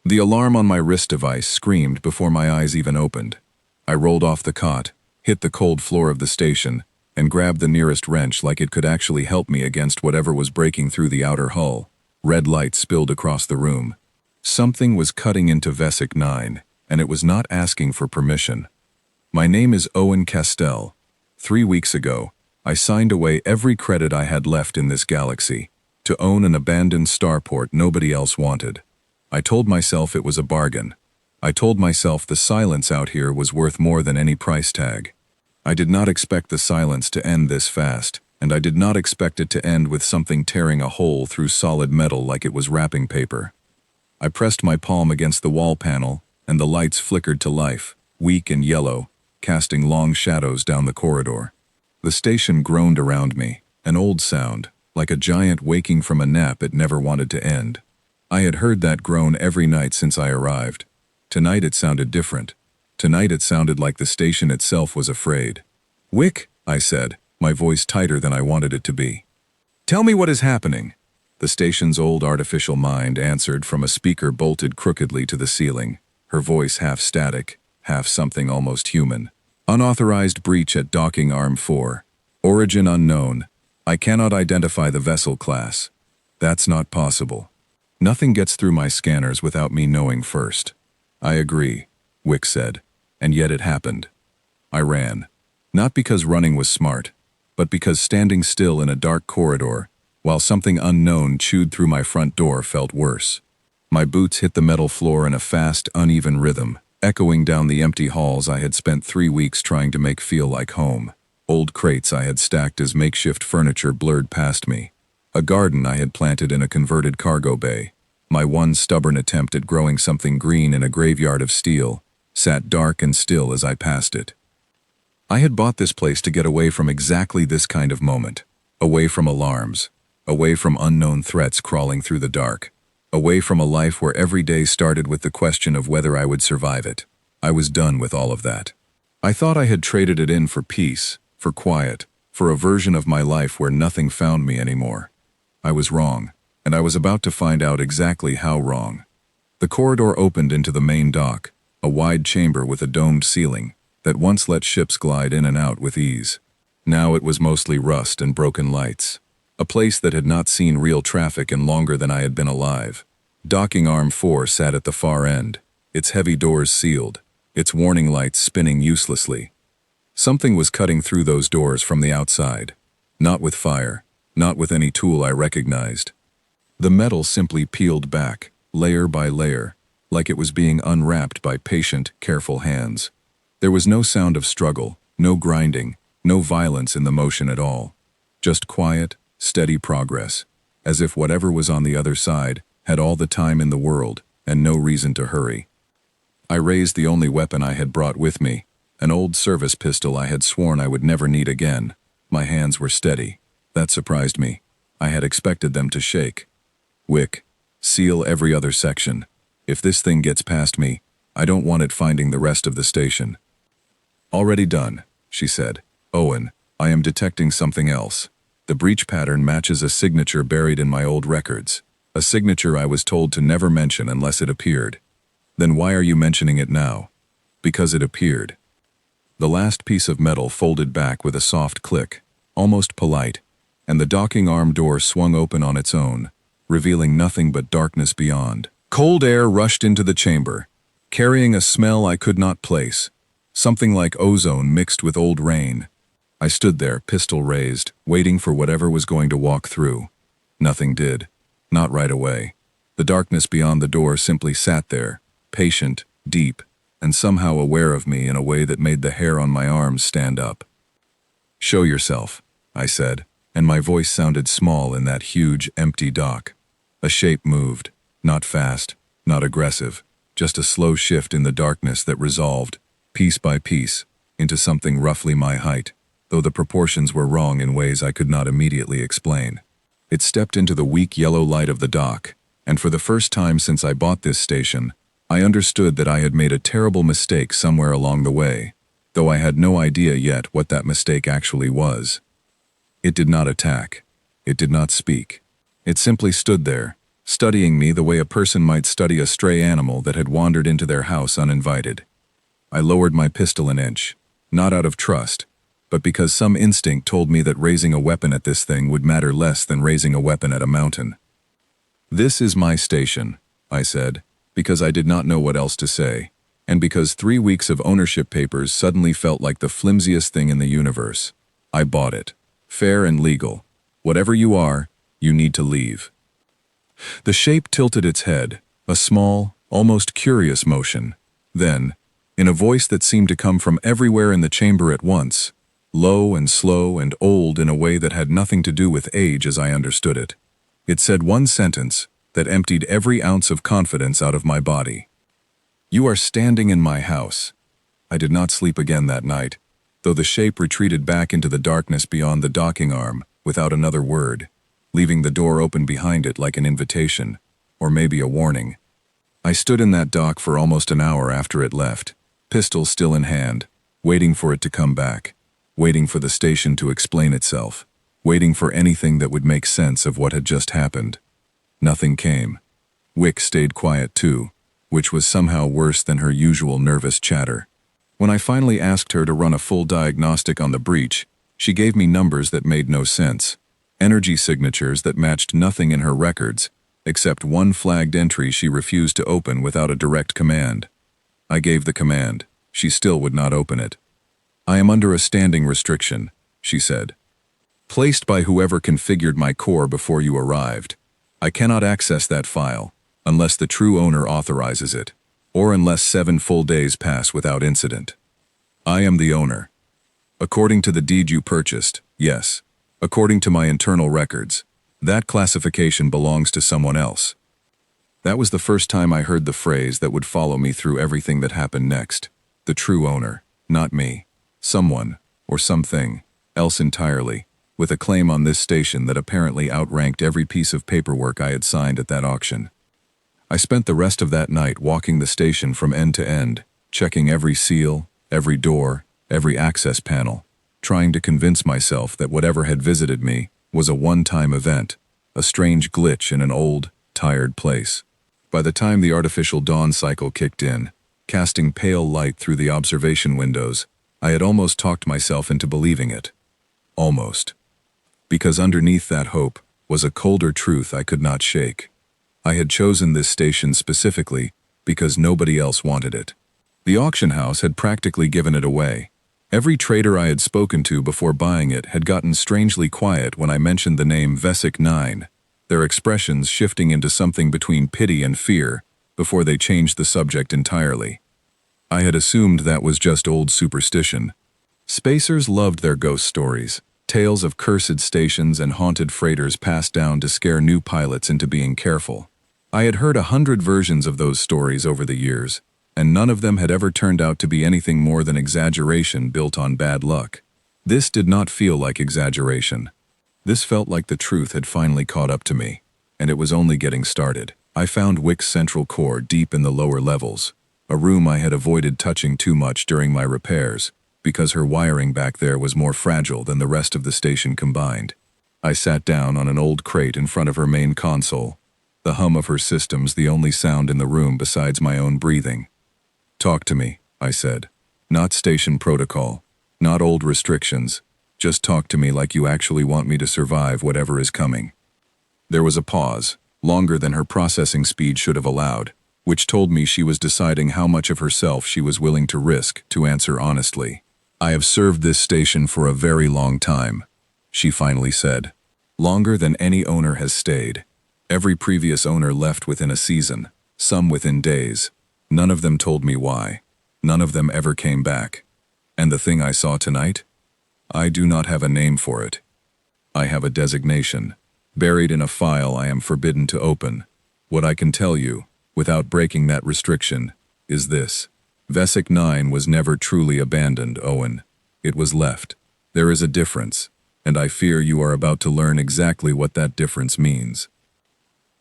The alarm on my wrist device screamed before my eyes even opened. I rolled off the cot, hit the cold floor of the station, and grabbed the nearest wrench like it could actually help me against whatever was breaking through the outer hull. Red light spilled across the room. Something was cutting into Vesic 9, and it was not asking for permission. My name is Owen Castell. 3 weeks ago, I signed away every credit I had left in this galaxy to own an abandoned starport nobody else wanted. I told myself it was a bargain. I told myself the silence out here was worth more than any price tag. I did not expect the silence to end this fast, and I did not expect it to end with something tearing a hole through solid metal like it was wrapping paper. I pressed my palm against the wall panel, and the lights flickered to life, weak and yellow, casting long shadows down the corridor. The station groaned around me, an old sound, like a giant waking from a nap it never wanted to end. I had heard that groan every night since I arrived. Tonight it sounded different. Tonight it sounded like the station itself was afraid. "Wick," I said, my voice tighter than I wanted it to be. "Tell me what is happening." The station's old artificial mind answered from a speaker bolted crookedly to the ceiling, her voice half static, half something almost human. "Unauthorized breach at Docking Arm 4. Origin unknown. I cannot identify the vessel class." "That's not possible. Nothing gets through my scanners without me knowing first." "I agree," Wick said, and yet it happened. I ran. Not because running was smart, but because standing still in a dark corridor, while something unknown chewed through my front door, felt worse. My boots hit the metal floor in a fast, uneven rhythm, echoing down the empty halls I had spent 3 weeks trying to make feel like home. Old crates I had stacked as makeshift furniture blurred past me. A garden I had planted in a converted cargo bay. My one stubborn attempt at growing something green in a graveyard of steel sat dark and still as I passed it. I had bought this place to get away from exactly this kind of moment. Away from alarms. Away from unknown threats crawling through the dark. Away from a life where every day started with the question of whether I would survive it. I was done with all of that. I thought I had traded it in for peace, for quiet, for a version of my life where nothing found me anymore. I was wrong, and I was about to find out exactly how wrong. The corridor opened into the main dock, a wide chamber with a domed ceiling that once let ships glide in and out with ease. Now it was mostly rust and broken lights. A place that had not seen real traffic in longer than I had been alive. Docking Arm 4 sat at the far end, its heavy doors sealed, its warning lights spinning uselessly. Something was cutting through those doors from the outside. Not with fire, not with any tool I recognized. The metal simply peeled back, layer by layer, like it was being unwrapped by patient, careful hands. There was no sound of struggle, no grinding, no violence in the motion at all. Just quiet, steady progress, as if whatever was on the other side had all the time in the world and no reason to hurry. I raised the only weapon I had brought with me, an old service pistol I had sworn I would never need again. My hands were steady. That surprised me. I had expected them to shake. "Wick, seal every other section. If this thing gets past me, I don't want it finding the rest of the station." "Already done," she said. "Owen, I am detecting something else. The breach pattern matches a signature buried in my old records. A signature I was told to never mention unless it appeared." "Then why are you mentioning it now?" "Because it appeared." The last piece of metal folded back with a soft click, almost polite, and the docking arm door swung open on its own, revealing nothing but darkness beyond. Cold air rushed into the chamber, carrying a smell I could not place, something like ozone mixed with old rain. I stood there, pistol raised, waiting for whatever was going to walk through. Nothing did. Not right away. The darkness beyond the door simply sat there, patient, deep, and somehow aware of me in a way that made the hair on my arms stand up. "Show yourself," I said, and my voice sounded small in that huge, empty dock. A shape moved, not fast, not aggressive, just a slow shift in the darkness that resolved, piece by piece, into something roughly my height, though the proportions were wrong in ways I could not immediately explain. It stepped into the weak yellow light of the dock, and for the first time since I bought this station, I understood that I had made a terrible mistake somewhere along the way, though I had no idea yet what that mistake actually was. It did not attack. It did not speak. It simply stood there, studying me the way a person might study a stray animal that had wandered into their house uninvited. I lowered my pistol an inch, not out of trust, but because some instinct told me that raising a weapon at this thing would matter less than raising a weapon at a mountain. "This is my station," I said, because I did not know what else to say, and because 3 weeks of ownership papers suddenly felt like the flimsiest thing in the universe. I bought it. Fair and legal. Whatever you are, you need to leave. The shape tilted its head, a small, almost curious motion. Then, in a voice that seemed to come from everywhere in the chamber at once, low and slow and old in a way that had nothing to do with age as I understood it, it said one sentence that emptied every ounce of confidence out of my body. "You are standing in my house." I did not sleep again that night, though the shape retreated back into the darkness beyond the docking arm without another word, leaving the door open behind it like an invitation, or maybe a warning. I stood in that dock for almost an hour after it left, pistol still in hand, waiting for it to come back, waiting for the station to explain itself, waiting for anything that would make sense of what had just happened. Nothing came. Wick stayed quiet too, which was somehow worse than her usual nervous chatter. When I finally asked her to run a full diagnostic on the breach, she gave me numbers that made no sense, energy signatures that matched nothing in her records, except one flagged entry she refused to open without a direct command. I gave the command. She still would not open it. "I am under a standing restriction," she said. "Placed by whoever configured my core before you arrived. I cannot access that file, unless the true owner authorizes it, or unless 7 full days pass without incident. I am the owner. According to the deed you purchased, yes. According to my internal records, that classification belongs to someone else." That was the first time I heard the phrase that would follow me through everything that happened next. The true owner, not me. Someone, or something, else entirely, with a claim on this station that apparently outranked every piece of paperwork I had signed at that auction. I spent the rest of that night walking the station from end to end, checking every seal, every door, every access panel, trying to convince myself that whatever had visited me was a one-time event, a strange glitch in an old, tired place. By the time the artificial dawn cycle kicked in, casting pale light through the observation windows, I had almost talked myself into believing it. Almost. Because underneath that hope was a colder truth I could not shake. I had chosen this station specifically because nobody else wanted it. The auction house had practically given it away. Every trader I had spoken to before buying it had gotten strangely quiet when I mentioned the name Vesic 9, their expressions shifting into something between pity and fear before they changed the subject entirely. I had assumed that was just old superstition. Spacers loved their ghost stories, tales of cursed stations and haunted freighters passed down to scare new pilots into being careful. I had heard 100 versions of those stories over the years, and none of them had ever turned out to be anything more than exaggeration built on bad luck. This did not feel like exaggeration. This felt like the truth had finally caught up to me, and it was only getting started. I found Wick's central core deep in the lower levels, a room I had avoided touching too much during my repairs, because her wiring back there was more fragile than the rest of the station combined. I sat down on an old crate in front of her main console, the hum of her systems the only sound in the room besides my own breathing. "Talk to me," I said. "Not station protocol, not old restrictions. Just talk to me like you actually want me to survive whatever is coming." There was a pause, longer than her processing speed should have allowed, which told me she was deciding how much of herself she was willing to risk to answer honestly. "I have served this station for a very long time," she finally said. "Longer than any owner has stayed. Every previous owner left within a season, some within days. None of them told me why. None of them ever came back. And the thing I saw tonight? I do not have a name for it. I have a designation, buried in a file I am forbidden to open. What I can tell you, without breaking that restriction, is this. Vesic 9 was never truly abandoned, Owen. It was left. There is a difference, and I fear you are about to learn exactly what that difference means."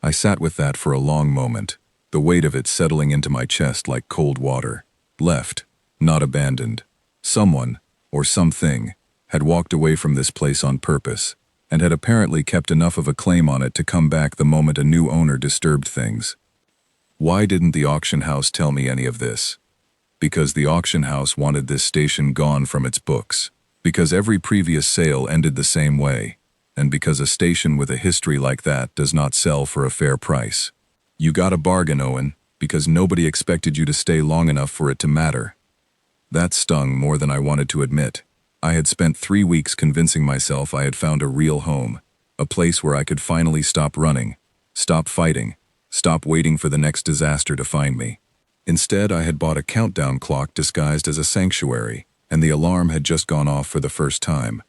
I sat with that for a long moment, the weight of it settling into my chest like cold water. Left, not abandoned. Someone, or something, had walked away from this place on purpose, and had apparently kept enough of a claim on it to come back the moment a new owner disturbed things. Why didn't the auction house tell me any of this? Because the auction house wanted this station gone from its books. Because every previous sale ended the same way. And because a station with a history like that does not sell for a fair price. You got a bargain, Owen, because nobody expected you to stay long enough for it to matter. That stung more than I wanted to admit. I had spent 3 weeks convincing myself I had found a real home, a place where I could finally stop running, stop fighting, stop waiting for the next disaster to find me. Instead, I had bought a countdown clock disguised as a sanctuary, and the alarm had just gone off for the first time.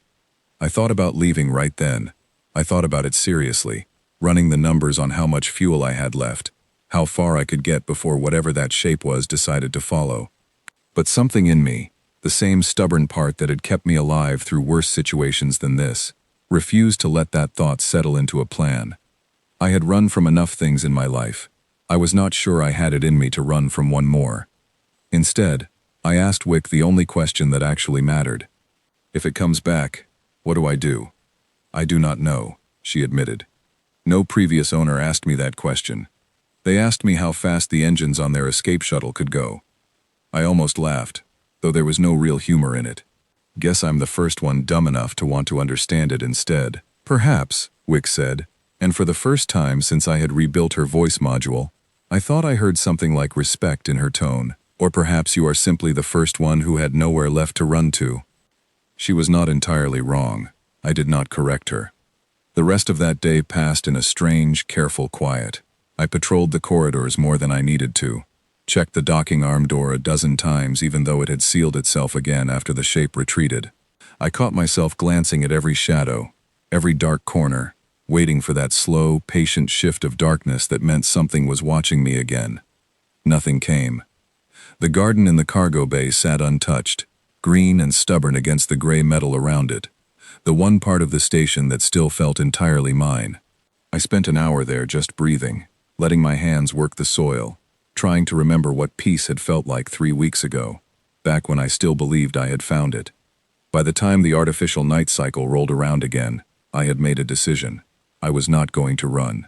I thought about leaving right then. I thought about it seriously, running the numbers on how much fuel I had left, how far I could get before whatever that shape was decided to follow. But something in me, the same stubborn part that had kept me alive through worse situations than this, refused to let that thought settle into a plan. I had run from enough things in my life. I was not sure I had it in me to run from one more. Instead, I asked Wick the only question that actually mattered. If it comes back, what do I do? I do not know, she admitted. No previous owner asked me that question. They asked me how fast the engines on their escape shuttle could go. I almost laughed, though there was no real humor in it. Guess I'm the first one dumb enough to want to understand it instead. Perhaps, Wick said, and for the first time since I had rebuilt her voice module, I thought I heard something like respect in her tone. Or perhaps you are simply the first one who had nowhere left to run to. She was not entirely wrong. I did not correct her. The rest of that day passed in a strange, careful quiet. I patrolled the corridors more than I needed to, checked the docking arm door a dozen times even though it had sealed itself again after the shape retreated. I caught myself glancing at every shadow, every dark corner, waiting for that slow, patient shift of darkness that meant something was watching me again. Nothing came. The garden in the cargo bay sat untouched, green and stubborn against the gray metal around it, the one part of the station that still felt entirely mine. I spent an hour there just breathing, letting my hands work the soil, trying to remember what peace had felt like 3 weeks ago, back when I still believed I had found it. By the time the artificial night cycle rolled around again, I had made a decision. I was not going to run.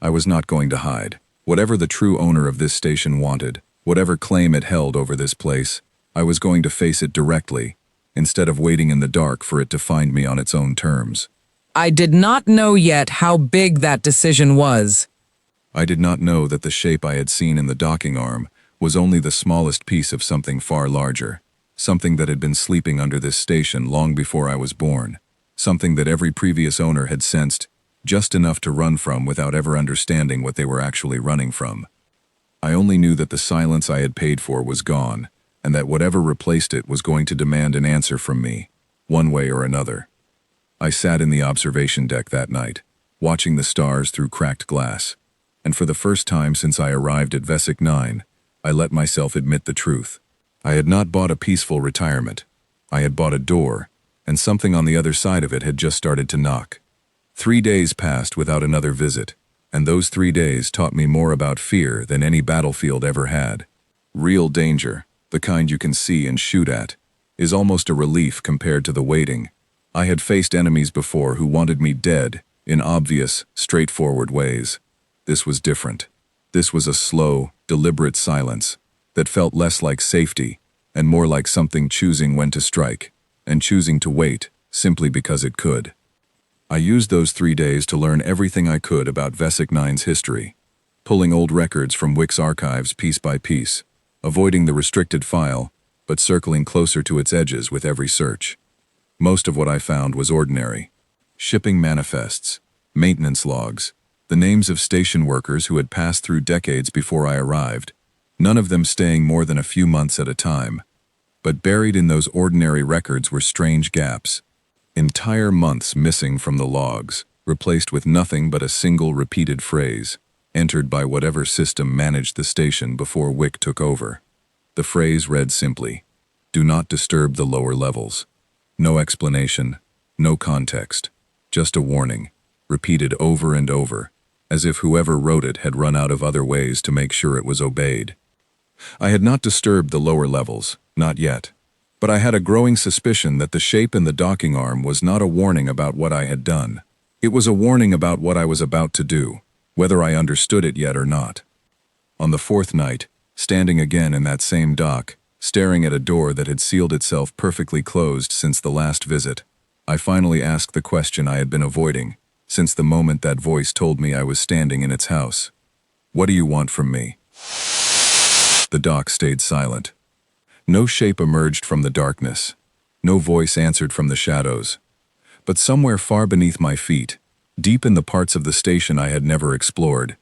I was not going to hide. Whatever the true owner of this station wanted, whatever claim it held over this place, I was going to face it directly, instead of waiting in the dark for it to find me on its own terms. I did not know yet how big that decision was. I did not know that the shape I had seen in the docking arm was only the smallest piece of something far larger, something that had been sleeping under this station long before I was born, something that every previous owner had sensed just enough to run from without ever understanding what they were actually running from. I only knew that the silence I had paid for was gone, and that whatever replaced it was going to demand an answer from me, one way or another. I sat in the observation deck that night, watching the stars through cracked glass, and for the first time since I arrived at Vesic 9, I let myself admit the truth. I had not bought a peaceful retirement. I had bought a door, and something on the other side of it had just started to knock. 3 days passed without another visit, and those 3 days taught me more about fear than any battlefield ever had. Real danger, the kind you can see and shoot at, is almost a relief compared to the waiting. I had faced enemies before who wanted me dead in obvious, straightforward ways. This was different. This was a slow, deliberate silence that felt less like safety and more like something choosing when to strike and choosing to wait simply because it could. I used those 3 days to learn everything I could about Vesic 9's history, pulling old records from Wick's archives piece by piece, avoiding the restricted file, but circling closer to its edges with every search. Most of what I found was ordinary. Shipping manifests, maintenance logs, the names of station workers who had passed through decades before I arrived, none of them staying more than a few months at a time. But buried in those ordinary records were strange gaps. Entire months missing from the logs, replaced with nothing but a single repeated phrase, entered by whatever system managed the station before Wick took over. The phrase read simply, "Do not disturb the lower levels." No explanation, no context, just a warning, repeated over and over, as if whoever wrote it had run out of other ways to make sure it was obeyed. I had not disturbed the lower levels, not yet. But I had a growing suspicion that the shape in the docking arm was not a warning about what I had done. It was a warning about what I was about to do, whether I understood it yet or not. On the fourth night, standing again in that same dock, staring at a door that had sealed itself perfectly closed since the last visit, I finally asked the question I had been avoiding, since the moment that voice told me I was standing in its house. "What do you want from me?" The dock stayed silent. No shape emerged from the darkness. No voice answered from the shadows. But somewhere far beneath my feet, deep in the parts of the station I had never explored,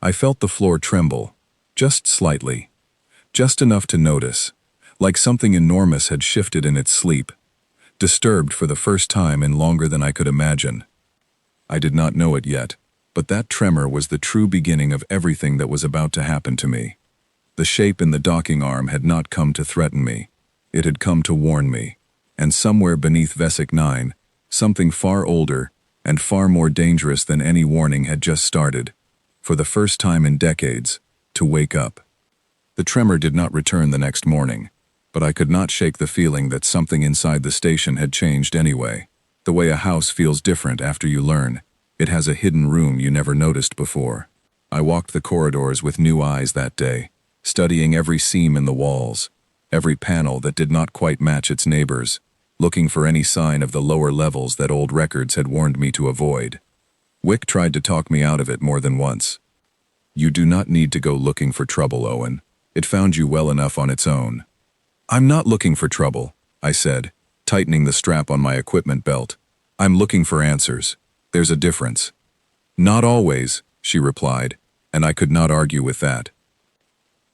I felt the floor tremble, just slightly, just enough to notice, like something enormous had shifted in its sleep, disturbed for the first time in longer than I could imagine. I did not know it yet, but that tremor was the true beginning of everything that was about to happen to me. The shape in the docking arm had not come to threaten me. It had come to warn me. And somewhere beneath Vesic 9, something far older and far more dangerous than any warning had just started, for the first time in decades, to wake up. The tremor did not return the next morning, but I could not shake the feeling that something inside the station had changed anyway. The way a house feels different after you learn it has a hidden room you never noticed before. I walked the corridors with new eyes that day, studying every seam in the walls, every panel that did not quite match its neighbors, looking for any sign of the lower levels that old records had warned me to avoid. Wick tried to talk me out of it more than once. "You do not need to go looking for trouble, Owen. It found you well enough on its own." "I'm not looking for trouble," I said, tightening the strap on my equipment belt. "I'm looking for answers. There's a difference." "Not always," she replied, and I could not argue with that.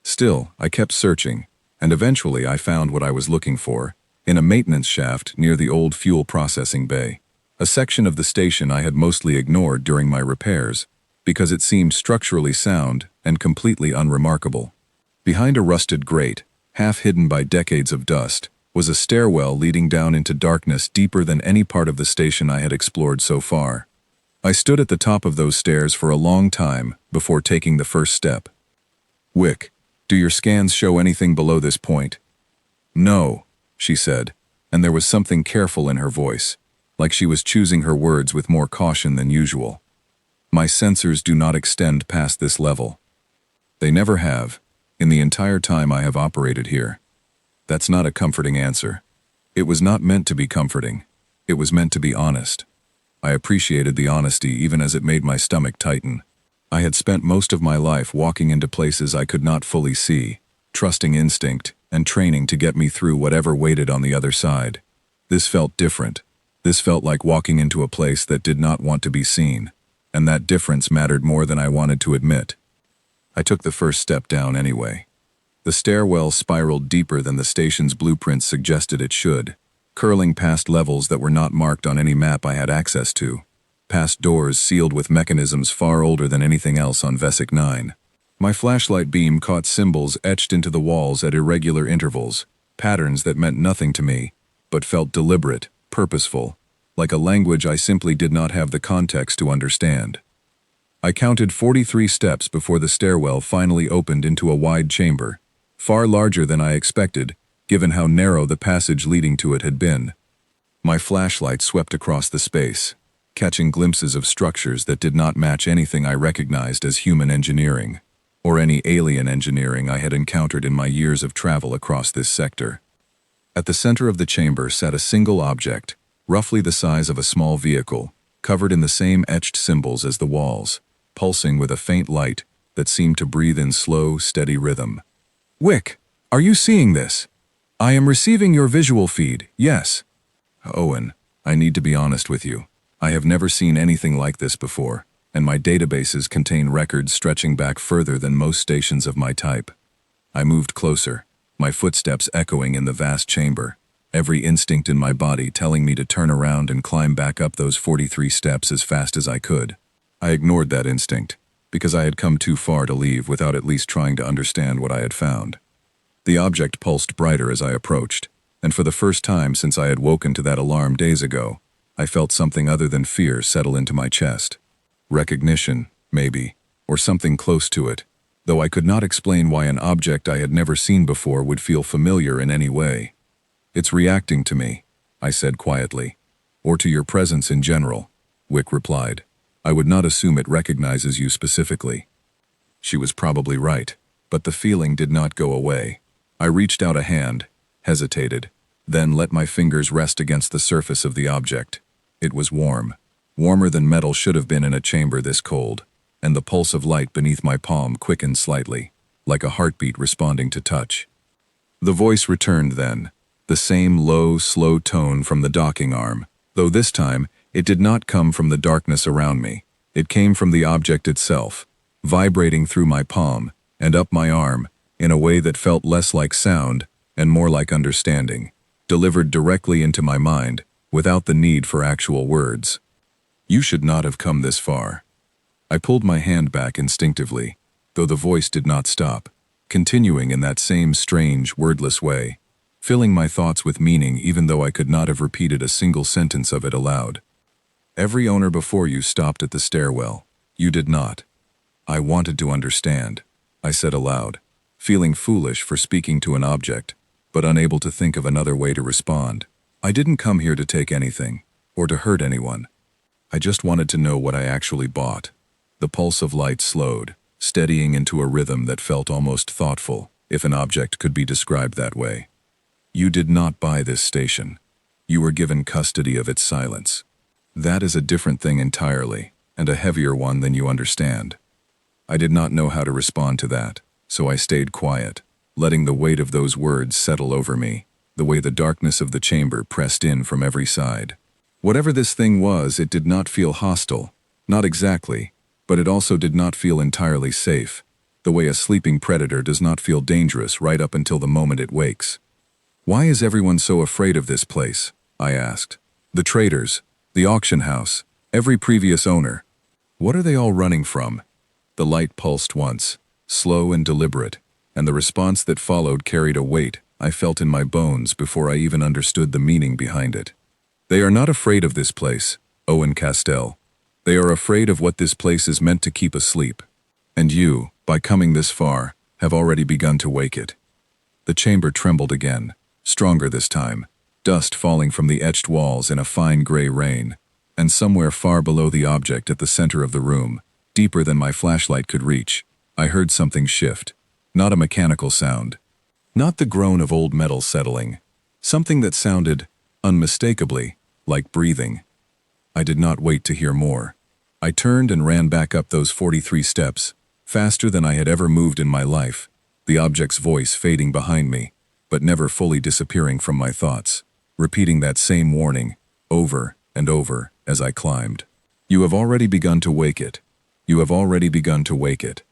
Still, I kept searching, and eventually I found what I was looking for, in a maintenance shaft near the old fuel processing bay, a section of the station I had mostly ignored during my repairs, because it seemed structurally sound and completely unremarkable. Behind a rusted grate, half hidden by decades of dust, was a stairwell leading down into darkness deeper than any part of the station I had explored so far. I stood at the top of those stairs for a long time before taking the first step. "Wick, do your scans show anything below this point?" "No," she said, and there was something careful in her voice, like she was choosing her words with more caution than usual. "My sensors do not extend past this level. They never have, in the entire time I have operated here." That's not a comforting answer. It was not meant to be comforting. It was meant to be honest. I appreciated the honesty even as it made my stomach tighten. I had spent most of my life walking into places I could not fully see, trusting instinct and training to get me through whatever waited on the other side. This felt different. This felt like walking into a place that did not want to be seen, and that difference mattered more than I wanted to admit. I took the first step down anyway. The stairwell spiraled deeper than the station's blueprints suggested it should, curling past levels that were not marked on any map I had access to, past doors sealed with mechanisms far older than anything else on Vesic 9. My flashlight beam caught symbols etched into the walls at irregular intervals, patterns that meant nothing to me, but felt deliberate, purposeful, like a language I simply did not have the context to understand. I counted 43 steps before the stairwell finally opened into a wide chamber, far larger than I expected, given how narrow the passage leading to it had been. My flashlight swept across the space, catching glimpses of structures that did not match anything I recognized as human engineering, or any alien engineering I had encountered in my years of travel across this sector. At the center of the chamber sat a single object, roughly the size of a small vehicle, covered in the same etched symbols as the walls, pulsing with a faint light that seemed to breathe in slow, steady rhythm. "Wick, are you seeing this? I am receiving your visual feed, yes." "Owen, I need to be honest with you. I have never seen anything like this before, and my databases contain records stretching back further than most stations of my type." I moved closer, my footsteps echoing in the vast chamber, every instinct in my body telling me to turn around and climb back up those 43 steps as fast as I could. I ignored that instinct, because I had come too far to leave without at least trying to understand what I had found. The object pulsed brighter as I approached, and for the first time since I had woken to that alarm days ago, I felt something other than fear settle into my chest. Recognition, maybe, or something close to it, though I could not explain why an object I had never seen before would feel familiar in any way. "It's reacting to me," I said quietly, "or to your presence in general. Wick replied. I would not assume it recognizes you specifically. She was probably right, but the feeling did not go away. I reached out a hand, hesitated, then let my fingers rest against the surface of the object. It was warm, warmer than metal should have been in a chamber this cold, and the pulse of light beneath my palm quickened slightly, like a heartbeat responding to touch. The voice returned then, the same low, slow tone from the docking arm, though this time it did not come from the darkness around me. It came from the object itself, vibrating through my palm and up my arm in a way that felt less like sound and more like understanding, delivered directly into my mind without the need for actual words. You should not have come this far. I pulled my hand back instinctively, though the voice did not stop, continuing in that same strange, wordless way, filling my thoughts with meaning even though I could not have repeated a single sentence of it aloud. Every owner before you stopped at the stairwell. You did not. I wanted to understand, I said aloud, feeling foolish for speaking to an object, but unable to think of another way to respond. I didn't come here to take anything, or to hurt anyone. I just wanted to know what I actually bought. The pulse of light slowed, steadying into a rhythm that felt almost thoughtful, if an object could be described that way. You did not buy this station. You were given custody of its silence. That is a different thing entirely, and a heavier one than you understand. I did not know how to respond to that, so I stayed quiet, letting the weight of those words settle over me, the way the darkness of the chamber pressed in from every side. Whatever this thing was, it did not feel hostile, not exactly, but it also did not feel entirely safe, the way a sleeping predator does not feel dangerous right up until the moment it wakes. Why is everyone so afraid of this place? I asked. The traders, the auction house, every previous owner. What are they all running from? The light pulsed once, slow and deliberate, and the response that followed carried a weight I felt in my bones before I even understood the meaning behind it. They are not afraid of this place, Owen Castell. They are afraid of what this place is meant to keep asleep. And you, by coming this far, have already begun to wake it. The chamber trembled again, stronger this time, dust falling from the etched walls in a fine gray rain, and somewhere far below the object at the center of the room, deeper than my flashlight could reach, I heard something shift. Not a mechanical sound. Not the groan of old metal settling. Something that sounded, unmistakably, like breathing. I did not wait to hear more. I turned and ran back up those 43 steps, faster than I had ever moved in my life, the object's voice fading behind me, but never fully disappearing from my thoughts, repeating that same warning, over and over, as I climbed. You have already begun to wake it. You have already begun to wake it.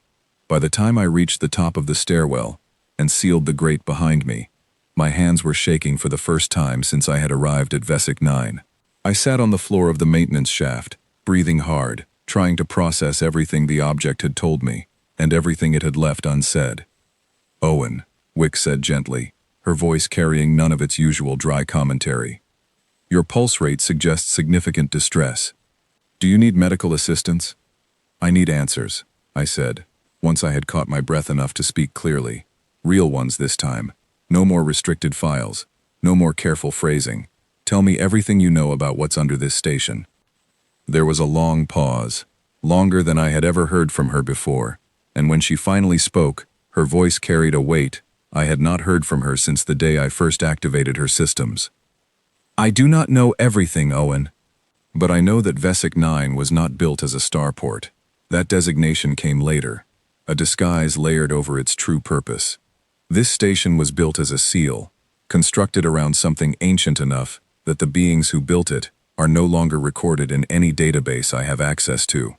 By the time I reached the top of the stairwell and sealed the grate behind me, my hands were shaking for the first time since I had arrived at Vesic 9. I sat on the floor of the maintenance shaft, breathing hard, trying to process everything the object had told me, and everything it had left unsaid. Owen, Wick said gently, her voice carrying none of its usual dry commentary. Your pulse rate suggests significant distress. Do you need medical assistance? I need answers, I said, once I had caught my breath enough to speak clearly. Real ones this time. No more restricted files. No more careful phrasing. Tell me everything you know about what's under this station. There was a long pause, longer than I had ever heard from her before, and when she finally spoke, her voice carried a weight I had not heard from her since the day I first activated her systems. I do not know everything, Owen. But I know that Vesic 9 was not built as a starport. That designation came later, a disguise layered over its true purpose. This station was built as a seal, constructed around something ancient enough that the beings who built it are no longer recorded in any database I have access to.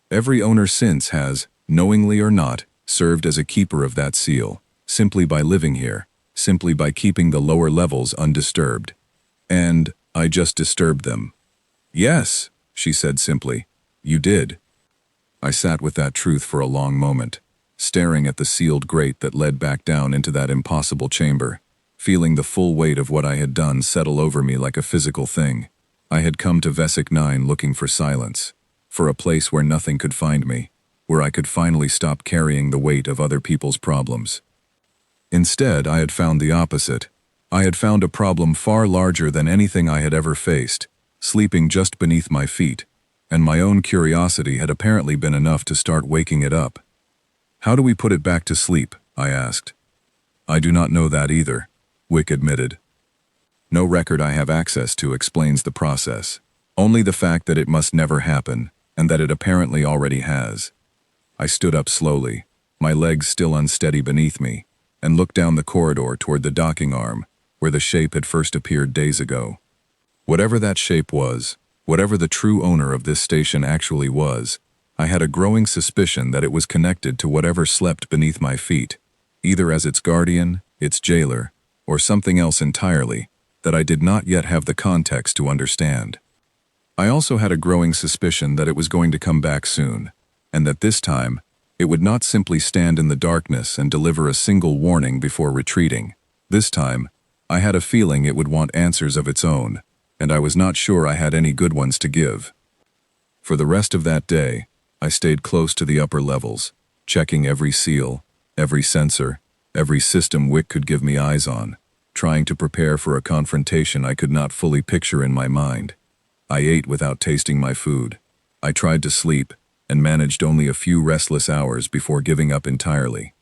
Every owner since has, knowingly or not, served as a keeper of that seal, simply by living here, simply by keeping the lower levels undisturbed. And I just disturbed them. Yes, she said simply. You did. I sat with that truth for a long moment, staring at the sealed grate that led back down into that impossible chamber, feeling the full weight of what I had done settle over me like a physical thing. I had come to Vesic 9 looking for silence, for a place where nothing could find me, where I could finally stop carrying the weight of other people's problems. Instead, I had found the opposite. I had found a problem far larger than anything I had ever faced, sleeping just beneath my feet, and my own curiosity had apparently been enough to start waking it up. "How do we put it back to sleep?" I asked. "I do not know that either," Wick admitted. "No record I have access to explains the process. Only the fact that it must never happen, and that it apparently already has." I stood up slowly, my legs still unsteady beneath me, and looked down the corridor toward the docking arm, where the shape had first appeared days ago. Whatever that shape was, whatever the true owner of this station actually was, I had a growing suspicion that it was connected to whatever slept beneath my feet, either as its guardian, its jailer, or something else entirely that I did not yet have the context to understand. I also had a growing suspicion that it was going to come back soon, and that this time, it would not simply stand in the darkness and deliver a single warning before retreating. This time, I had a feeling it would want answers of its own, and I was not sure I had any good ones to give. For the rest of that day, I stayed close to the upper levels, checking every seal, every sensor, every system Wick could give me eyes on, trying to prepare for a confrontation I could not fully picture in my mind. I ate without tasting my food. I tried to sleep, and managed only a few restless hours before giving up entirely.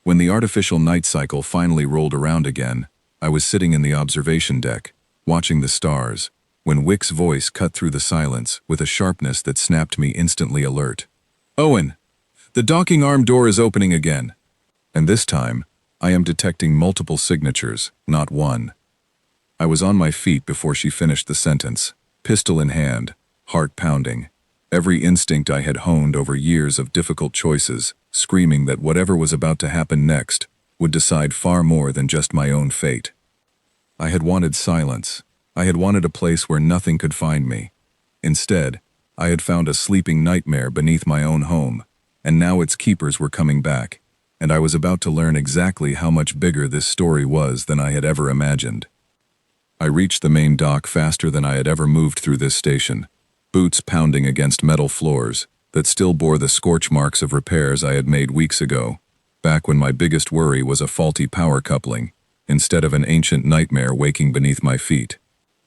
When the artificial night cycle finally rolled around again, I was sitting in the observation deck, watching the stars, when Wick's voice cut through the silence with a sharpness that snapped me instantly alert. "Owen, the docking arm door is opening again." And this time, I am detecting multiple signatures, not one. I was on my feet before she finished the sentence, pistol in hand, heart pounding, every instinct I had honed over years of difficult choices, screaming that whatever was about to happen next would decide far more than just my own fate. I had wanted silence. I had wanted a place where nothing could find me. Instead, I had found a sleeping nightmare beneath my own home, and now its keepers were coming back, and I was about to learn exactly how much bigger this story was than I had ever imagined. I reached the main dock faster than I had ever moved through this station, boots pounding against metal floors that still bore the scorch marks of repairs I had made weeks ago, back when my biggest worry was a faulty power coupling, instead of an ancient nightmare waking beneath my feet.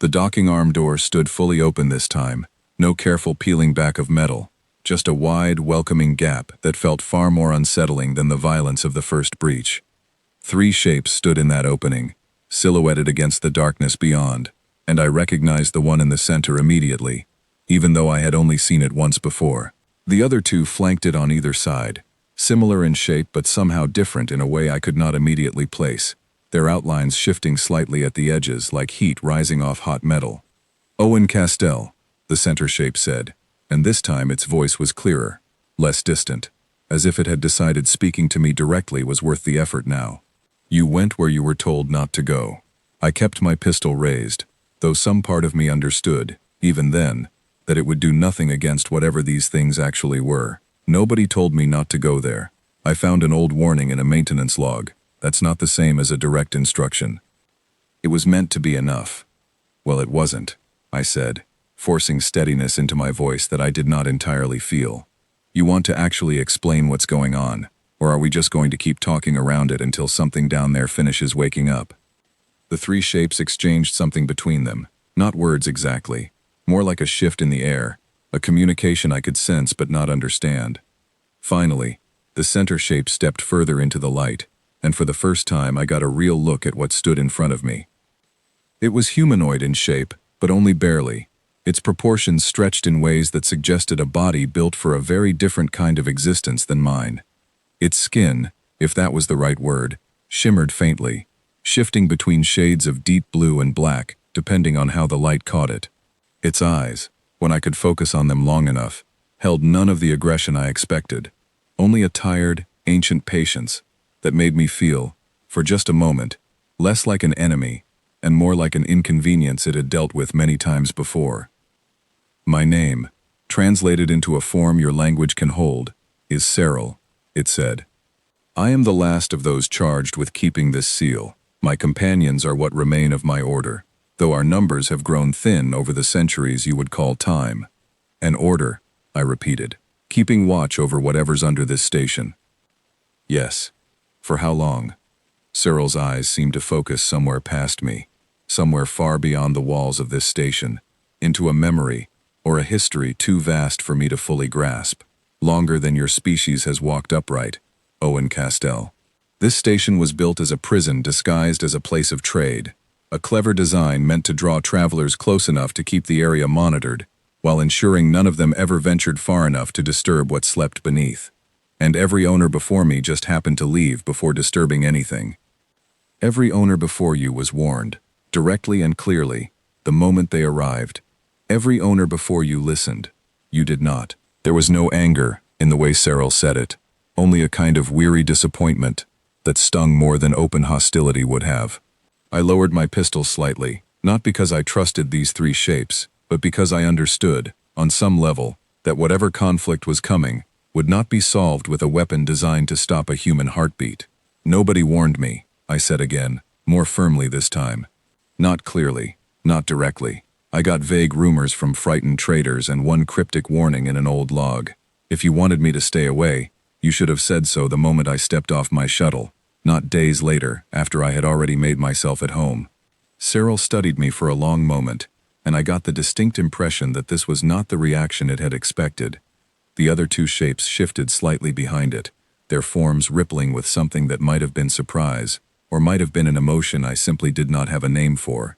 The docking arm door stood fully open this time, no careful peeling back of metal, just a wide, welcoming gap that felt far more unsettling than the violence of the first breach. 3 shapes stood in that opening, silhouetted against the darkness beyond, and I recognized the one in the center immediately, even though I had only seen it once before. The other 2 flanked it on either side, similar in shape but somehow different in a way I could not immediately place, their outlines shifting slightly at the edges like heat rising off hot metal. "Owen Castell," the center shape said, and this time its voice was clearer, less distant, as if it had decided speaking to me directly was worth the effort now. "You went where you were told not to go." I kept my pistol raised, though some part of me understood, even then, that it would do nothing against whatever these things actually were. Nobody told me not to go there. I found an old warning in a maintenance log. That's not the same as a direct instruction. It was meant to be enough. Well, it wasn't, I said, forcing steadiness into my voice that I did not entirely feel. "You want to actually explain what's going on, or are we just going to keep talking around it until something down there finishes waking up?" The 3 shapes exchanged something between them, not words exactly, more like a shift in the air, a communication I could sense but not understand. Finally, the center shape stepped further into the light, and for the first time I got a real look at what stood in front of me. It was humanoid in shape, but only barely. Its proportions stretched in ways that suggested a body built for a very different kind of existence than mine. Its skin, if that was the right word, shimmered faintly, shifting between shades of deep blue and black, depending on how the light caught it. Its eyes, when I could focus on them long enough, held none of the aggression I expected, only a tired, ancient patience that made me feel, for just a moment, less like an enemy and more like an inconvenience it had dealt with many times before. "My name, translated into a form your language can hold, is Cyril," it said. "I am the last of those charged with keeping this seal. My companions are what remain of my order, though our numbers have grown thin over the centuries you would call time. An order," I repeated, "keeping watch over whatever's under this station." "Yes. For how long?" Cyril's eyes seemed to focus somewhere past me, somewhere far beyond the walls of this station, into a memory, or a history too vast for me to fully grasp. Longer than your species has walked upright, Owen Castell. This station was built as a prison disguised as a place of trade, a clever design meant to draw travelers close enough to keep the area monitored, while ensuring none of them ever ventured far enough to disturb what slept beneath. And every owner before me just happened to leave before disturbing anything. Every owner before you was warned, directly and clearly, the moment they arrived. Every owner before you listened. You did not. There was no anger in the way Cyril said it, only a kind of weary disappointment that stung more than open hostility would have. I lowered my pistol slightly, not because I trusted these three shapes, but because I understood, on some level, that whatever conflict was coming would not be solved with a weapon designed to stop a human heartbeat. Nobody warned me, I said again, more firmly this time. Not clearly, not directly. I got vague rumors from frightened traders and one cryptic warning in an old log. If you wanted me to stay away, you should have said so the moment I stepped off my shuttle, not days later, after I had already made myself at home. Cyril studied me for a long moment, and I got the distinct impression that this was not the reaction it had expected. The other two shapes shifted slightly behind it, their forms rippling with something that might have been surprise, or might have been an emotion I simply did not have a name for.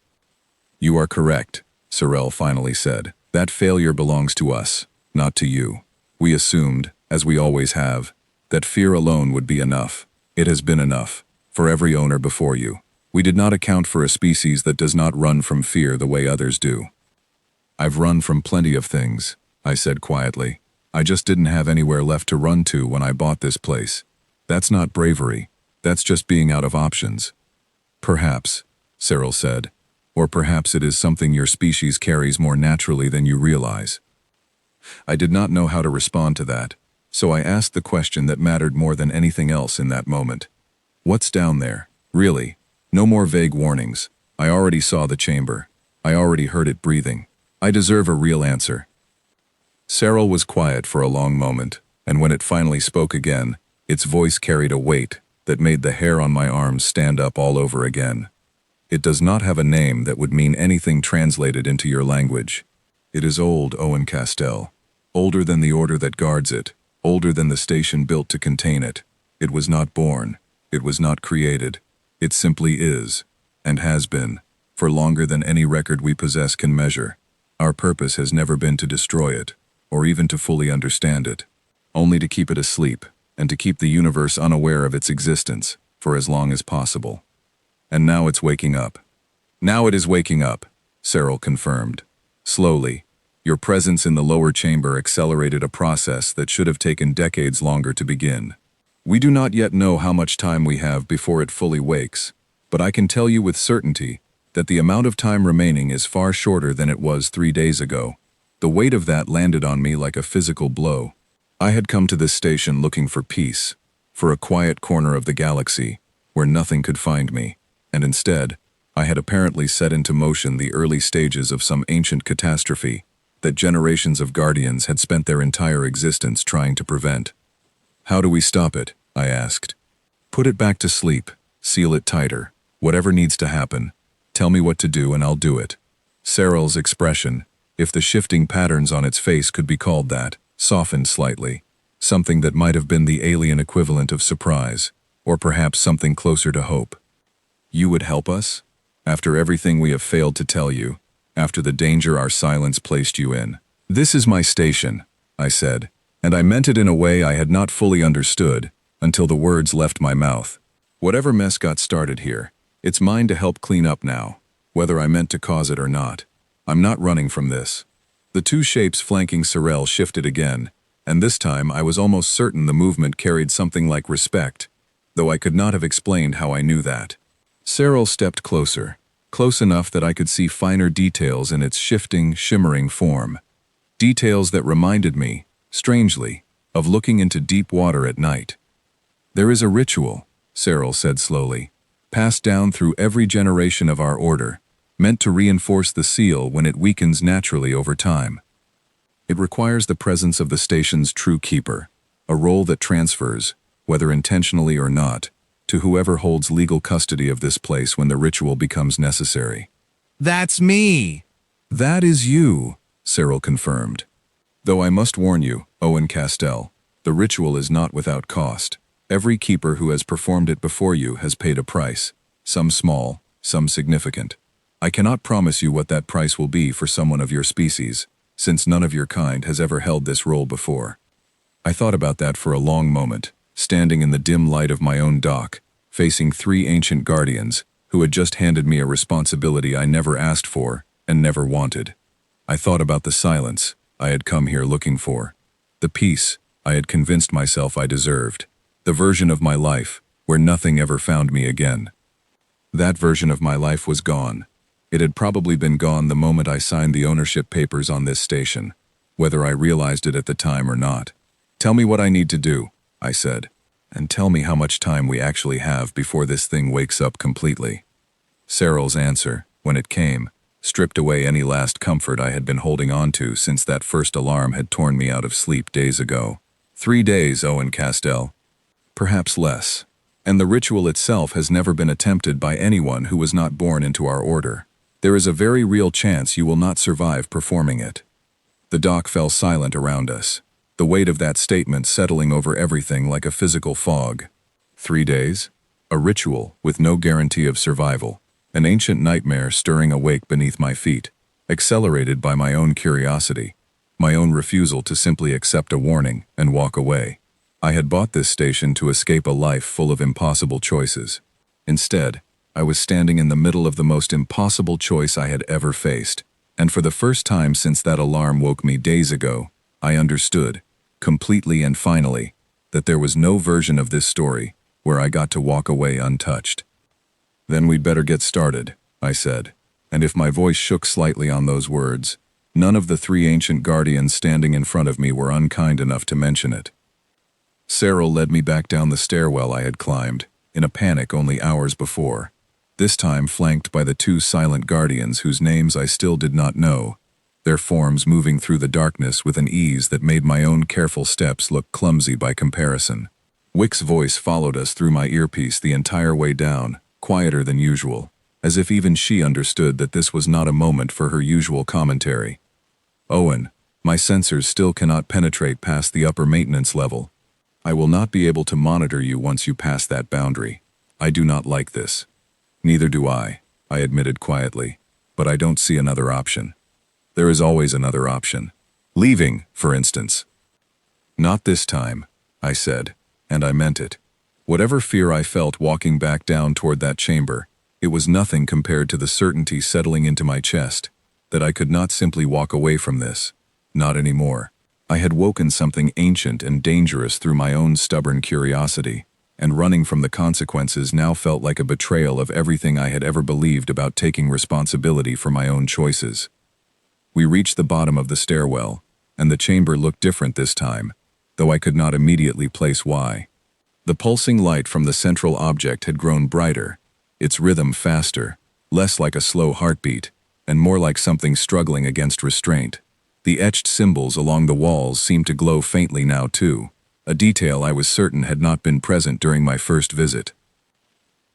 You are correct, Cyril finally said. That failure belongs to us, not to you. We assumed, as we always have, that fear alone would be enough. It has been enough, for every owner before you. We did not account for a species that does not run from fear the way others do. I've run from plenty of things, I said quietly. I just didn't have anywhere left to run to when I bought this place. That's not bravery. That's just being out of options. Perhaps, Cyril said, or perhaps it is something your species carries more naturally than you realize. I did not know how to respond to that, so I asked the question that mattered more than anything else in that moment. What's down there? Really? No more vague warnings. I already saw the chamber. I already heard it breathing. I deserve a real answer. Cyril was quiet for a long moment, and when it finally spoke again, its voice carried a weight that made the hair on my arms stand up all over again. It does not have a name that would mean anything translated into your language. It is old, Owen Castell. Older than the order that guards it, older than the station built to contain it. It was not born. It was not created. It simply is, and has been, for longer than any record we possess can measure. Our purpose has never been to destroy it, or even to fully understand it, only to keep it asleep, and to keep the universe unaware of its existence, for as long as possible. And now it's waking up. Now it is waking up, Cyril confirmed. Slowly, your presence in the lower chamber accelerated a process that should have taken decades longer to begin. We do not yet know how much time we have before it fully wakes, but I can tell you with certainty that the amount of time remaining is far shorter than it was 3 days ago. The weight of that landed on me like a physical blow. I had come to this station looking for peace, for a quiet corner of the galaxy, where nothing could find me, and instead, I had apparently set into motion the early stages of some ancient catastrophe that generations of guardians had spent their entire existence trying to prevent. How do we stop it? I asked. Put it back to sleep, seal it tighter, whatever needs to happen. Tell me what to do and I'll do it. Cyril's expression, if the shifting patterns on its face could be called that, softened slightly, something that might have been the alien equivalent of surprise, or perhaps something closer to hope. You would help us? After everything we have failed to tell you, after the danger our silence placed you in. This is my station, I said, and I meant it in a way I had not fully understood until the words left my mouth. Whatever mess got started here, it's mine to help clean up now, whether I meant to cause it or not. I'm not running from this. The two shapes flanking Cyril shifted again, and this time I was almost certain the movement carried something like respect, though I could not have explained how I knew that. Cyril stepped closer, close enough that I could see finer details in its shifting, shimmering form. Details that reminded me, strangely, of looking into deep water at night. There is a ritual, Cyril said slowly, passed down through every generation of our order, meant to reinforce the seal when it weakens naturally over time. It requires the presence of the station's true keeper, a role that transfers, whether intentionally or not, to whoever holds legal custody of this place when the ritual becomes necessary. That's me! That is you, Cyril confirmed. Though I must warn you, Owen Castell, the ritual is not without cost. Every keeper who has performed it before you has paid a price, some small, some significant. I cannot promise you what that price will be for someone of your species, since none of your kind has ever held this role before. I thought about that for a long moment, standing in the dim light of my own dock, facing 3 ancient guardians who had just handed me a responsibility I never asked for and never wanted. I thought about the silence I had come here looking for, the peace I had convinced myself I deserved, the version of my life where nothing ever found me again. That version of my life was gone. It had probably been gone the moment I signed the ownership papers on this station, whether I realized it at the time or not. Tell me what I need to do, I said, and tell me how much time we actually have before this thing wakes up completely. Cyril's answer, when it came, stripped away any last comfort I had been holding on to since that first alarm had torn me out of sleep days ago. 3 days, Owen Castell. Perhaps less. And the ritual itself has never been attempted by anyone who was not born into our order. There is a very real chance you will not survive performing it. The dock fell silent around us, the weight of that statement settling over everything like a physical fog. 3 days? A ritual with no guarantee of survival. An ancient nightmare stirring awake beneath my feet, accelerated by my own curiosity, my own refusal to simply accept a warning and walk away. I had bought this station to escape a life full of impossible choices. Instead, I was standing in the middle of the most impossible choice I had ever faced, and for the first time since that alarm woke me days ago, I understood, completely and finally, that there was no version of this story where I got to walk away untouched. Then we'd better get started, I said, and if my voice shook slightly on those words, none of the 3 ancient guardians standing in front of me were unkind enough to mention it. Cyril led me back down the stairwell I had climbed, in a panic only hours before, this time flanked by the 2 silent guardians whose names I still did not know, their forms moving through the darkness with an ease that made my own careful steps look clumsy by comparison. Wick's voice followed us through my earpiece the entire way down, quieter than usual, as if even she understood that this was not a moment for her usual commentary. Owen, my sensors still cannot penetrate past the upper maintenance level. I will not be able to monitor you once you pass that boundary. I do not like this. Neither do I admitted quietly, but I don't see another option. There is always another option. Leaving, for instance. Not this time, I said, and I meant it. Whatever fear I felt walking back down toward that chamber, it was nothing compared to the certainty settling into my chest, that I could not simply walk away from this. Not anymore. I had woken something ancient and dangerous through my own stubborn curiosity, and running from the consequences now felt like a betrayal of everything I had ever believed about taking responsibility for my own choices. We reached the bottom of the stairwell, and the chamber looked different this time, though I could not immediately place why. The pulsing light from the central object had grown brighter, its rhythm faster, less like a slow heartbeat, and more like something struggling against restraint. The etched symbols along the walls seemed to glow faintly now too, a detail I was certain had not been present during my first visit.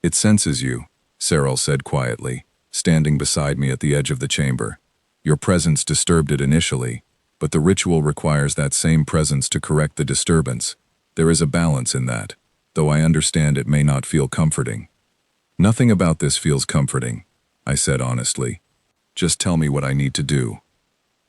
It senses you, Cyril said quietly, standing beside me at the edge of the chamber. Your presence disturbed it initially, but the ritual requires that same presence to correct the disturbance. There is a balance in that, though I understand it may not feel comforting. Nothing about this feels comforting, I said honestly. Just tell me what I need to do.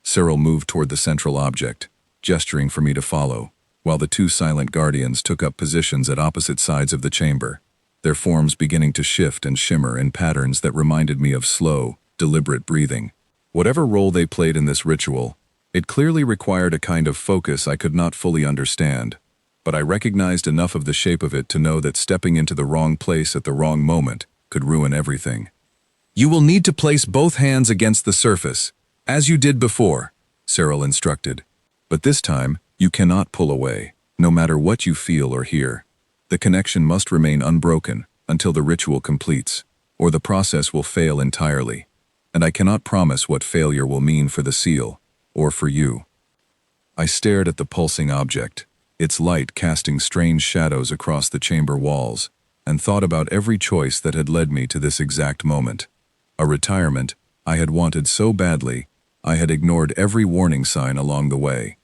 Cyril moved toward the central object, gesturing for me to follow, while the 2 silent guardians took up positions at opposite sides of the chamber, their forms beginning to shift and shimmer in patterns that reminded me of slow, deliberate breathing. Whatever role they played in this ritual, it clearly required a kind of focus I could not fully understand, but I recognized enough of the shape of it to know that stepping into the wrong place at the wrong moment could ruin everything. You will need to place both hands against the surface, as you did before, Cyril instructed. But this time, you cannot pull away, no matter what you feel or hear. The connection must remain unbroken until the ritual completes, or the process will fail entirely. And I cannot promise what failure will mean for the seal, or for you. I stared at the pulsing object, its light casting strange shadows across the chamber walls, and thought about every choice that had led me to this exact moment. A retirement I had wanted so badly, I had ignored every warning sign along the way.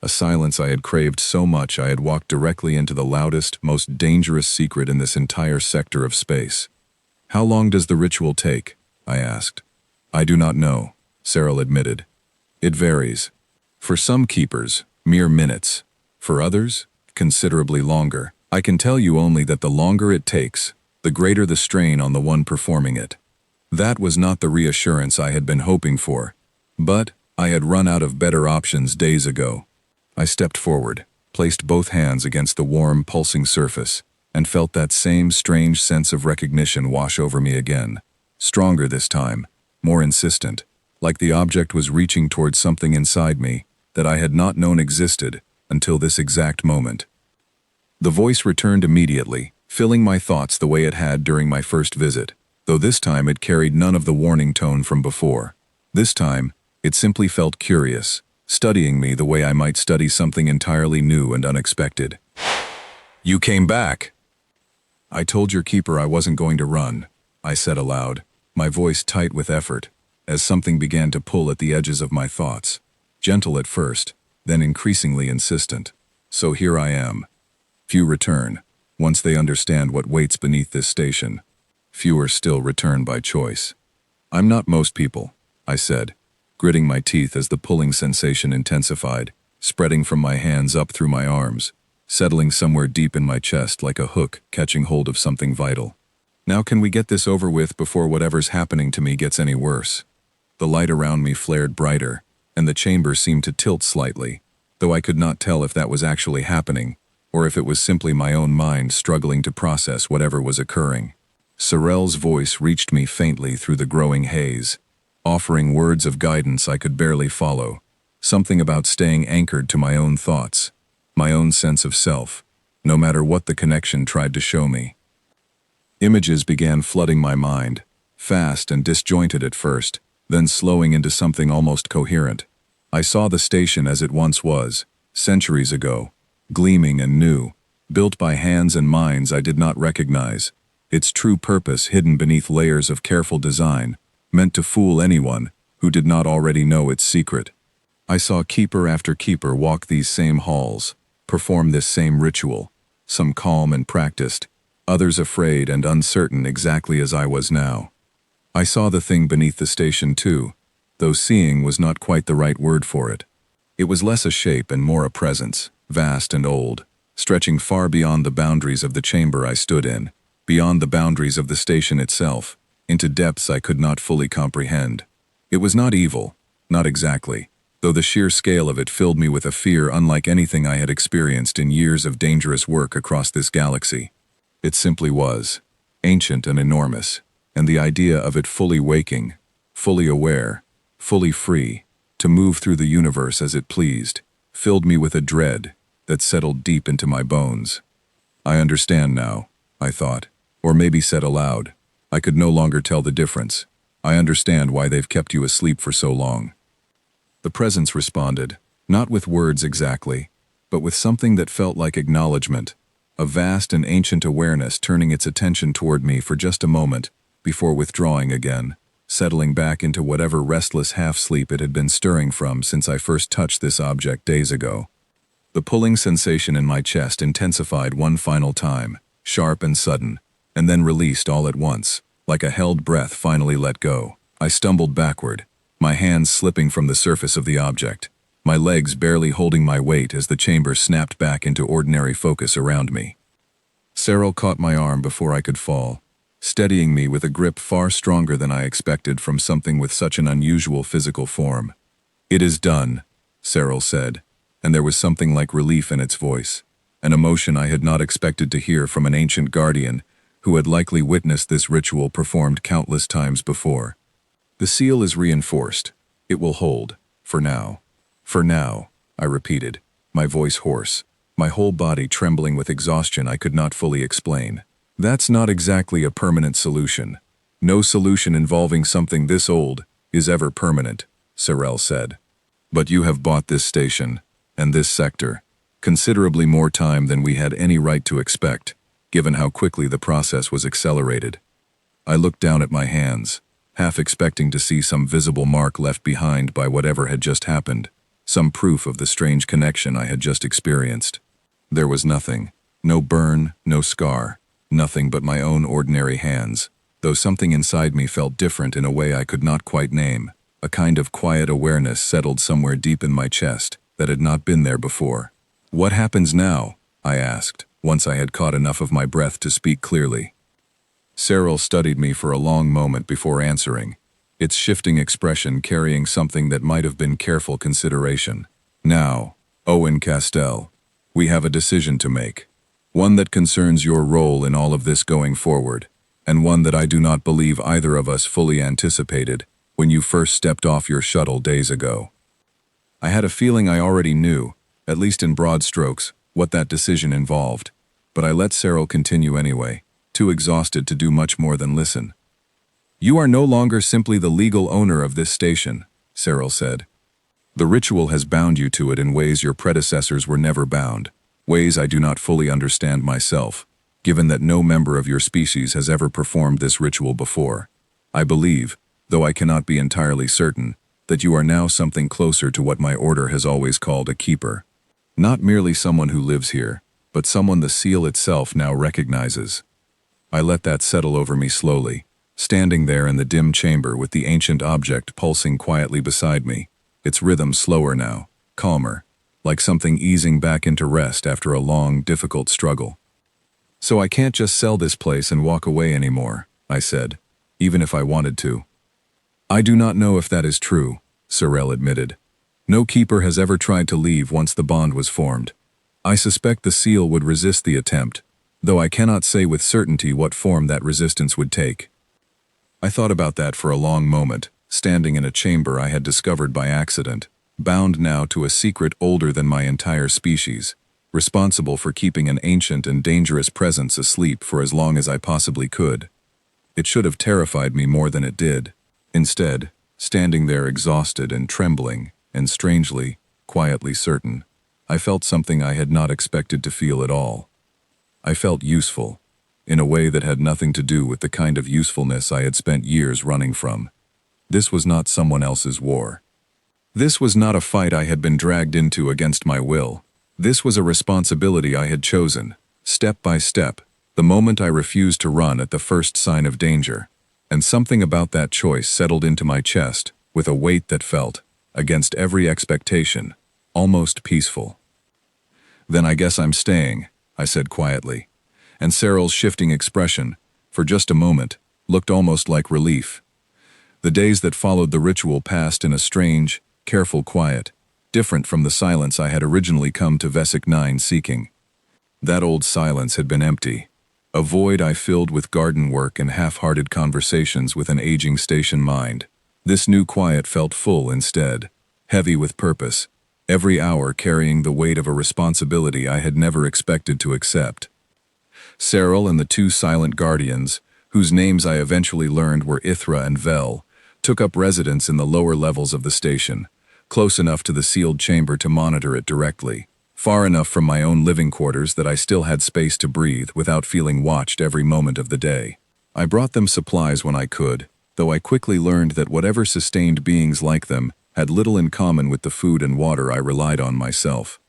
A silence I had craved so much I had walked directly into the loudest, most dangerous secret in this entire sector of space. "How long does the ritual take?" I asked. "I do not know," Cyril admitted. "It varies. For some keepers, mere minutes. For others, considerably longer. I can tell you only that the longer it takes, the greater the strain on the one performing it." That was not the reassurance I had been hoping for, but I had run out of better options days ago. I stepped forward, placed both hands against the warm, pulsing surface, and felt that same strange sense of recognition wash over me again. Stronger this time, more insistent, like the object was reaching towards something inside me that I had not known existed until this exact moment. The voice returned immediately, filling my thoughts the way it had during my first visit, though this time it carried none of the warning tone from before. This time, it simply felt curious, studying me the way I might study something entirely new and unexpected. "You came back!" "I told your keeper I wasn't going to run," I said aloud, my voice tight with effort, as something began to pull at the edges of my thoughts. Gentle at first, then increasingly insistent. "So here I am." Few return, once they understand what waits beneath this station. Fewer still return by choice. "I'm not most people," I said, gritting my teeth as the pulling sensation intensified, spreading from my hands up through my arms, settling somewhere deep in my chest like a hook catching hold of something vital. "Now can we get this over with before whatever's happening to me gets any worse?" The light around me flared brighter, and the chamber seemed to tilt slightly, though I could not tell if that was actually happening, or if it was simply my own mind struggling to process whatever was occurring. Cyril's voice reached me faintly through the growing haze, offering words of guidance I could barely follow, something about staying anchored to my own thoughts, my own sense of self, no matter what the connection tried to show me. Images began flooding my mind, fast and disjointed at first, then slowing into something almost coherent. I saw the station as it once was, centuries ago, gleaming and new, built by hands and minds I did not recognize, its true purpose hidden beneath layers of careful design, meant to fool anyone who did not already know its secret. I saw keeper after keeper walk these same halls, perform this same ritual, some calm and practiced, others afraid and uncertain exactly as I was now. I saw the thing beneath the station too, though seeing was not quite the right word for it. It was less a shape and more a presence, vast and old, stretching far beyond the boundaries of the chamber I stood in, beyond the boundaries of the station itself, into depths I could not fully comprehend. It was not evil, not exactly, though the sheer scale of it filled me with a fear unlike anything I had experienced in years of dangerous work across this galaxy. It simply was, ancient and enormous, and the idea of it fully waking, fully aware, fully free, to move through the universe as it pleased, filled me with a dread that settled deep into my bones. "I understand now," I thought, or maybe said aloud. I could no longer tell the difference. "I understand why they've kept you asleep for so long." The presence responded, not with words exactly, but with something that felt like acknowledgement, a vast and ancient awareness turning its attention toward me for just a moment, before withdrawing again, settling back into whatever restless half-sleep it had been stirring from since I first touched this object days ago. The pulling sensation in my chest intensified one final time, sharp and sudden, and then released all at once, like a held breath finally let go. I stumbled backward, my hands slipping from the surface of the object, my legs barely holding my weight as the chamber snapped back into ordinary focus around me. Cyril caught my arm before I could fall, steadying me with a grip far stronger than I expected from something with such an unusual physical form. "It is done," Cyril said, and there was something like relief in its voice, an emotion I had not expected to hear from an ancient guardian who had likely witnessed this ritual performed countless times before. "The seal is reinforced. It will hold, for now." "For now," I repeated, my voice hoarse, my whole body trembling with exhaustion I could not fully explain. "That's not exactly a permanent solution. No solution involving something this old is ever permanent," Cyril said. "But you have bought this station, and this sector, considerably more time than we had any right to expect, given how quickly the process was accelerated." I looked down at my hands, half expecting to see some visible mark left behind by whatever had just happened, some proof of the strange connection I had just experienced. There was nothing. No burn, no scar, nothing but my own ordinary hands, though something inside me felt different in a way I could not quite name. A kind of quiet awareness settled somewhere deep in my chest that had not been there before. "What happens now?" I asked, once I had caught enough of my breath to speak clearly. Cyril studied me for a long moment before answering, its shifting expression carrying something that might have been careful consideration. "Now, Owen Castell, we have a decision to make. One that concerns your role in all of this going forward, and one that I do not believe either of us fully anticipated when you first stepped off your shuttle days ago." I had a feeling I already knew, at least in broad strokes, what that decision involved, but I let Cyril continue anyway, too exhausted to do much more than listen. "You are no longer simply the legal owner of this station," Cyril said. "The ritual has bound you to it in ways your predecessors were never bound, ways I do not fully understand myself, given that no member of your species has ever performed this ritual before. I believe, though I cannot be entirely certain, that you are now something closer to what my order has always called a keeper. Not merely someone who lives here, but someone the seal itself now recognizes." I let that settle over me slowly, standing there in the dim chamber with the ancient object pulsing quietly beside me, its rhythm slower now, calmer, like something easing back into rest after a long, difficult struggle. "So I can't just sell this place and walk away anymore," I said, "even if I wanted to." "I do not know if that is true," Cyril admitted. "No keeper has ever tried to leave once the bond was formed. I suspect the seal would resist the attempt, though I cannot say with certainty what form that resistance would take." I thought about that for a long moment, standing in a chamber I had discovered by accident, bound now to a secret older than my entire species, responsible for keeping an ancient and dangerous presence asleep for as long as I possibly could. It should have terrified me more than it did. Instead, standing there exhausted and trembling, and strangely, quietly certain, I felt something I had not expected to feel at all. I felt useful, in a way that had nothing to do with the kind of usefulness I had spent years running from. This was not someone else's war. This was not a fight I had been dragged into against my will. This was a responsibility I had chosen, step by step, the moment I refused to run at the first sign of danger. And something about that choice settled into my chest with a weight that felt, against every expectation, almost peaceful. "Then I guess I'm staying," I said quietly, and Cyril's shifting expression, for just a moment, looked almost like relief. The days that followed the ritual passed in a strange, careful quiet, different from the silence I had originally come to Vesic 9 seeking. That old silence had been empty, a void I filled with garden work and half-hearted conversations with an aging station mind. This new quiet felt full instead, heavy with purpose, every hour carrying the weight of a responsibility I had never expected to accept. Cyril and the two silent guardians, whose names I eventually learned were Ithra and Vel, took up residence in the lower levels of the station, close enough to the sealed chamber to monitor it directly, far enough from my own living quarters that I still had space to breathe without feeling watched every moment of the day. I brought them supplies when I could, though I quickly learned that whatever sustained beings like them had little in common with the food and water I relied on myself.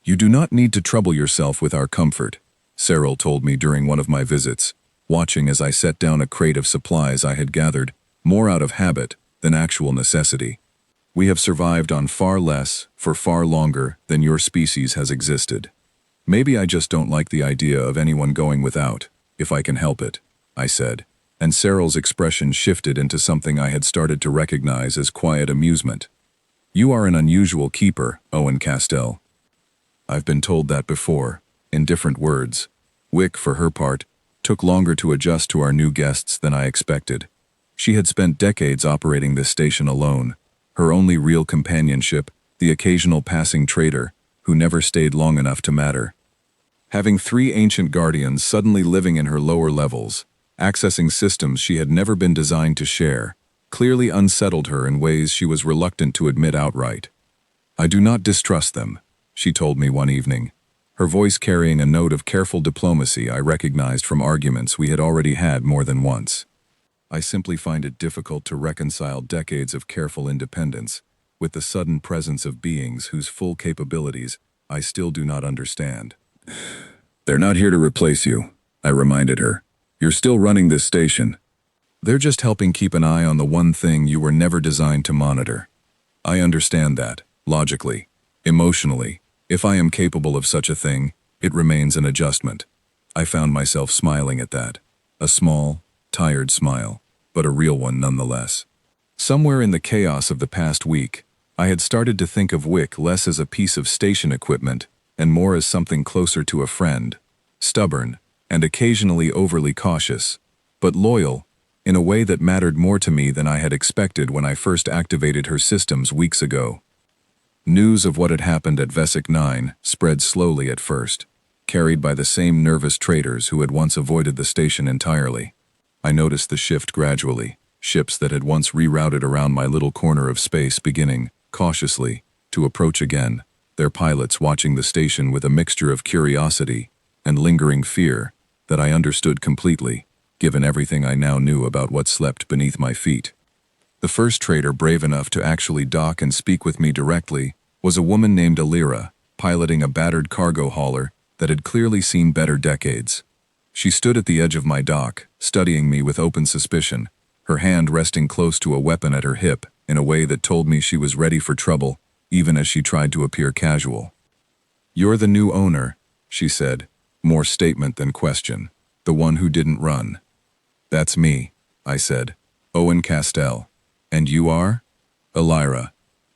"You do not need to trouble yourself with our comfort," Cyril told me during one of my visits, watching as I set down a crate of supplies I had gathered, more out of habit than actual necessity. "We have survived on far less, for far longer, than your species has existed. Maybe I just don't like the idea of anyone going without, if I can help it," I said, and Cyril's expression shifted into something I had started to recognize as quiet amusement. "You are an unusual keeper, Owen Castell." I've been told that before, in different words. Wick, for her part, took longer to adjust to our new guests than I expected. She had spent decades operating this station alone, her only real companionship, the occasional passing trader, who never stayed long enough to matter. Having three ancient guardians suddenly living in her lower levels, accessing systems she had never been designed to share, clearly unsettled her in ways she was reluctant to admit outright. "I do not distrust them," she told me one evening, her voice carrying a note of careful diplomacy I recognized from arguments we had already had more than once. I simply find it difficult to reconcile decades of careful independence with the sudden presence of beings whose full capabilities I still do not understand. They're not here to replace you, I reminded her. You're still running this station. They're just helping keep an eye on the one thing you were never designed to monitor. I understand that, logically, emotionally. If I am capable of such a thing, it remains an adjustment. I found myself smiling at that. A small, tired smile, but a real one nonetheless. Somewhere in the chaos of the past week, I had started to think of Wick less as a piece of station equipment and more as something closer to a friend, stubborn and occasionally overly cautious, but loyal in a way that mattered more to me than I had expected when I first activated her systems weeks ago. News of what had happened at Vesic 9 spread slowly at first, carried by the same nervous traders who had once avoided the station entirely. I noticed the shift gradually, ships that had once rerouted around my little corner of space beginning, cautiously, to approach again, their pilots watching the station with a mixture of curiosity and lingering fear that I understood completely, given everything I now knew about what slept beneath my feet. The first trader brave enough to actually dock and speak with me directly was a woman named Alira, piloting a battered cargo hauler that had clearly seen better decades. She stood at the edge of my dock, studying me with open suspicion, her hand resting close to a weapon at her hip in a way that told me she was ready for trouble, even as she tried to appear casual. "You're the new owner," she said, more statement than question, "the one who didn't run." "That's me," I said, "Owen Castell. And you are?" "Alira.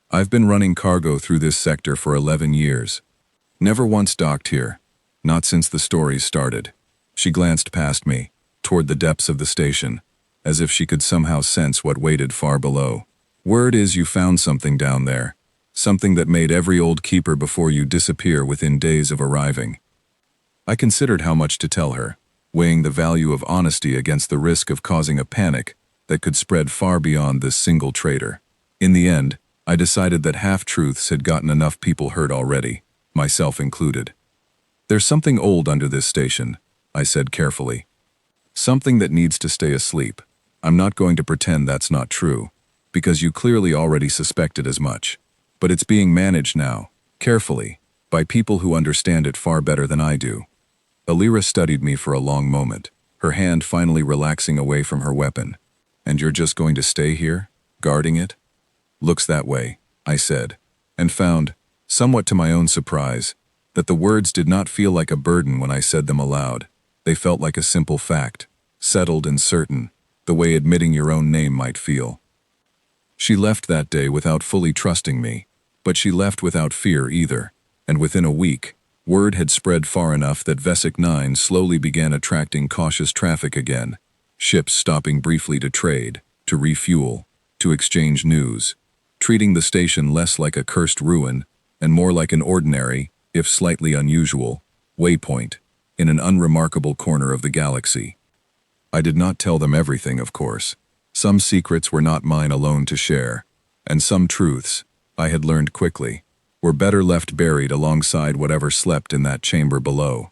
I've been running cargo through this sector for 11 years. Never once docked here, not since the stories started." She glanced past me, toward the depths of the station, as if she could somehow sense what waited far below. "Word is you found something down there, something that made every old keeper before you disappear within days of arriving." I considered how much to tell her, weighing the value of honesty against the risk of causing a panic that could spread far beyond this single trader. In the end, I decided that half-truths had gotten enough people hurt already, myself included. "There's something old under this station," I said carefully. "Something that needs to stay asleep. I'm not going to pretend that's not true, because you clearly already suspected as much. But it's being managed now, carefully, by people who understand it far better than I do." Alira studied me for a long moment, her hand finally relaxing away from her weapon. "And you're just going to stay here, guarding it?" "Looks that way," I said, and found, somewhat to my own surprise, that the words did not feel like a burden when I said them aloud. They felt like a simple fact, settled and certain, the way admitting your own name might feel. She left that day without fully trusting me, but she left without fear either, and within a week, word had spread far enough that Vesic 9 slowly began attracting cautious traffic again, ships stopping briefly to trade, to refuel, to exchange news, treating the station less like a cursed ruin and more like an ordinary, if slightly unusual, waypoint in an unremarkable corner of the galaxy. I did not tell them everything, of course. Some secrets were not mine alone to share, and some truths, I had learned quickly, were better left buried alongside whatever slept in that chamber below.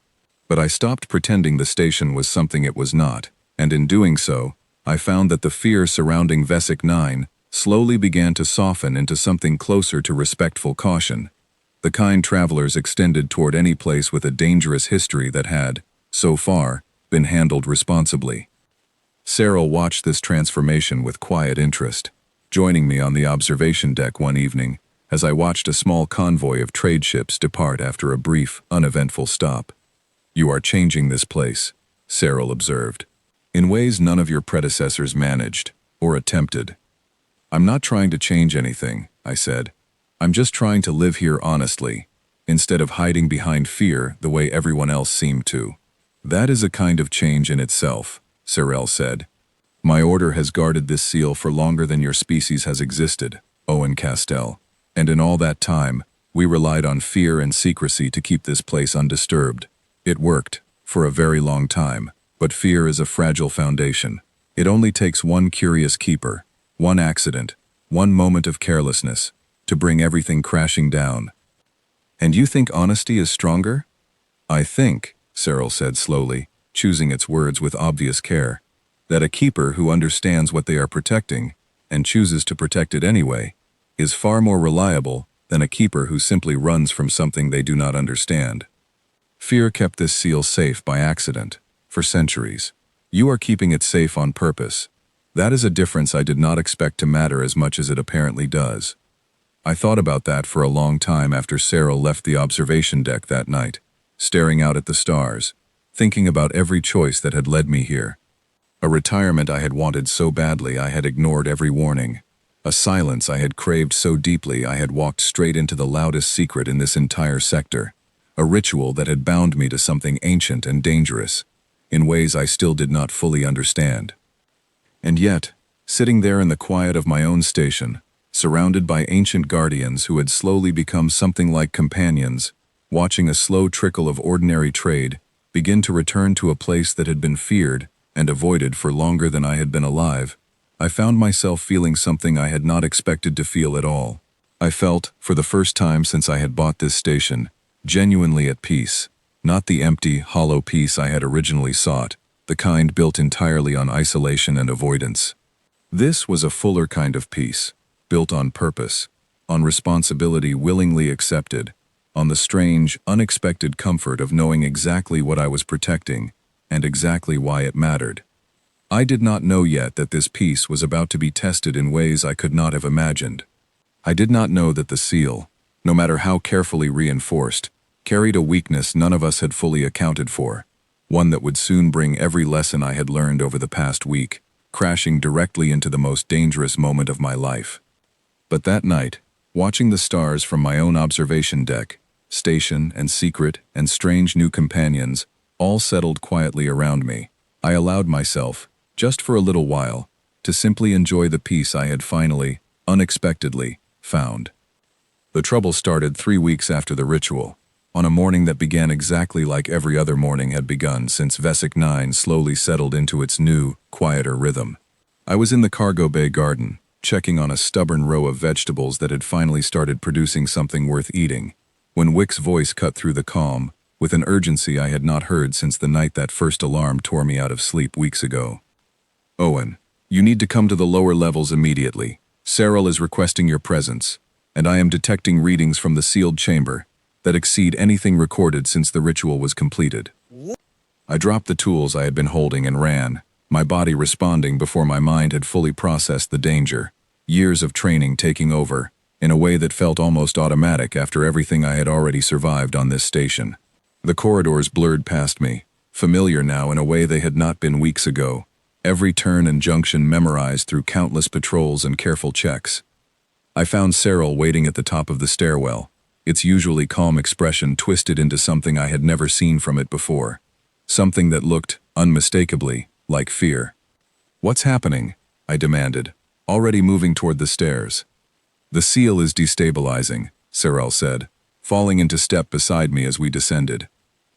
But I stopped pretending the station was something it was not, and in doing so, I found that the fear surrounding Vesic 9 slowly began to soften into something closer to respectful caution, the kind travelers extended toward any place with a dangerous history that had, so far, been handled responsibly. Cyril watched this transformation with quiet interest, joining me on the observation deck one evening as I watched a small convoy of trade ships depart after a brief, uneventful stop. "You are changing this place," Cyril observed, "in ways none of your predecessors managed, or attempted." "I'm not trying to change anything," I said. "I'm just trying to live here honestly, instead of hiding behind fear the way everyone else seemed to." "That is a kind of change in itself," Cyril said. "My order has guarded this seal for longer than your species has existed, Owen Castell, and in all that time, we relied on fear and secrecy to keep this place undisturbed. It worked, for a very long time, but fear is a fragile foundation. It only takes one curious keeper, one accident, one moment of carelessness, to bring everything crashing down." "And you think honesty is stronger?" "I think," Cyril said slowly, choosing its words with obvious care, that a keeper who understands what they are protecting and chooses to protect it anyway is far more reliable than a keeper who simply runs from something they do not understand. Fear kept this seal safe by accident, for centuries. You are keeping it safe on purpose. That is a difference I did not expect to matter as much as it apparently does. I thought about that for a long time after Cyril left the observation deck that night, staring out at the stars, thinking about every choice that had led me here. A retirement I had wanted so badly I had ignored every warning. A silence I had craved so deeply I had walked straight into the loudest secret in this entire sector. A ritual that had bound me to something ancient and dangerous, in ways I still did not fully understand. And yet, sitting there in the quiet of my own station, surrounded by ancient guardians who had slowly become something like companions, watching a slow trickle of ordinary trade begin to return to a place that had been feared and avoided for longer than I had been alive, I found myself feeling something I had not expected to feel at all. I felt, for the first time since I had bought this station, genuinely at peace, not the empty, hollow peace I had originally sought, the kind built entirely on isolation and avoidance. This was a fuller kind of peace, built on purpose, on responsibility willingly accepted, on the strange, unexpected comfort of knowing exactly what I was protecting and exactly why it mattered. I did not know yet that this peace was about to be tested in ways I could not have imagined. I did not know that the seal, no matter how carefully reinforced, carried a weakness none of us had fully accounted for, one that would soon bring every lesson I had learned over the past week, crashing directly into the most dangerous moment of my life. But that night, watching the stars from my own observation deck, station and secret and strange new companions all settled quietly around me, I allowed myself, just for a little while, to simply enjoy the peace I had finally, unexpectedly, found. The trouble started 3 weeks after the ritual, on a morning that began exactly like every other morning had begun since Vesic 9 slowly settled into its new, quieter rhythm. I was in the cargo bay garden, checking on a stubborn row of vegetables that had finally started producing something worth eating, when Wick's voice cut through the calm, with an urgency I had not heard since the night that first alarm tore me out of sleep weeks ago. "Owen, you need to come to the lower levels immediately. Cyril is requesting your presence, and I am detecting readings from the sealed chamber that exceed anything recorded since the ritual was completed." I dropped the tools I had been holding and ran, my body responding before my mind had fully processed the danger, years of training taking over, in a way that felt almost automatic after everything I had already survived on this station. The corridors blurred past me, familiar now in a way they had not been weeks ago, every turn and junction memorized through countless patrols and careful checks. I found Cyril waiting at the top of the stairwell, its usually calm expression twisted into something I had never seen from it before, something that looked, unmistakably, like fear. "What's happening?" I demanded, already moving toward the stairs. "The seal is destabilizing," Cyril said, falling into step beside me as we descended.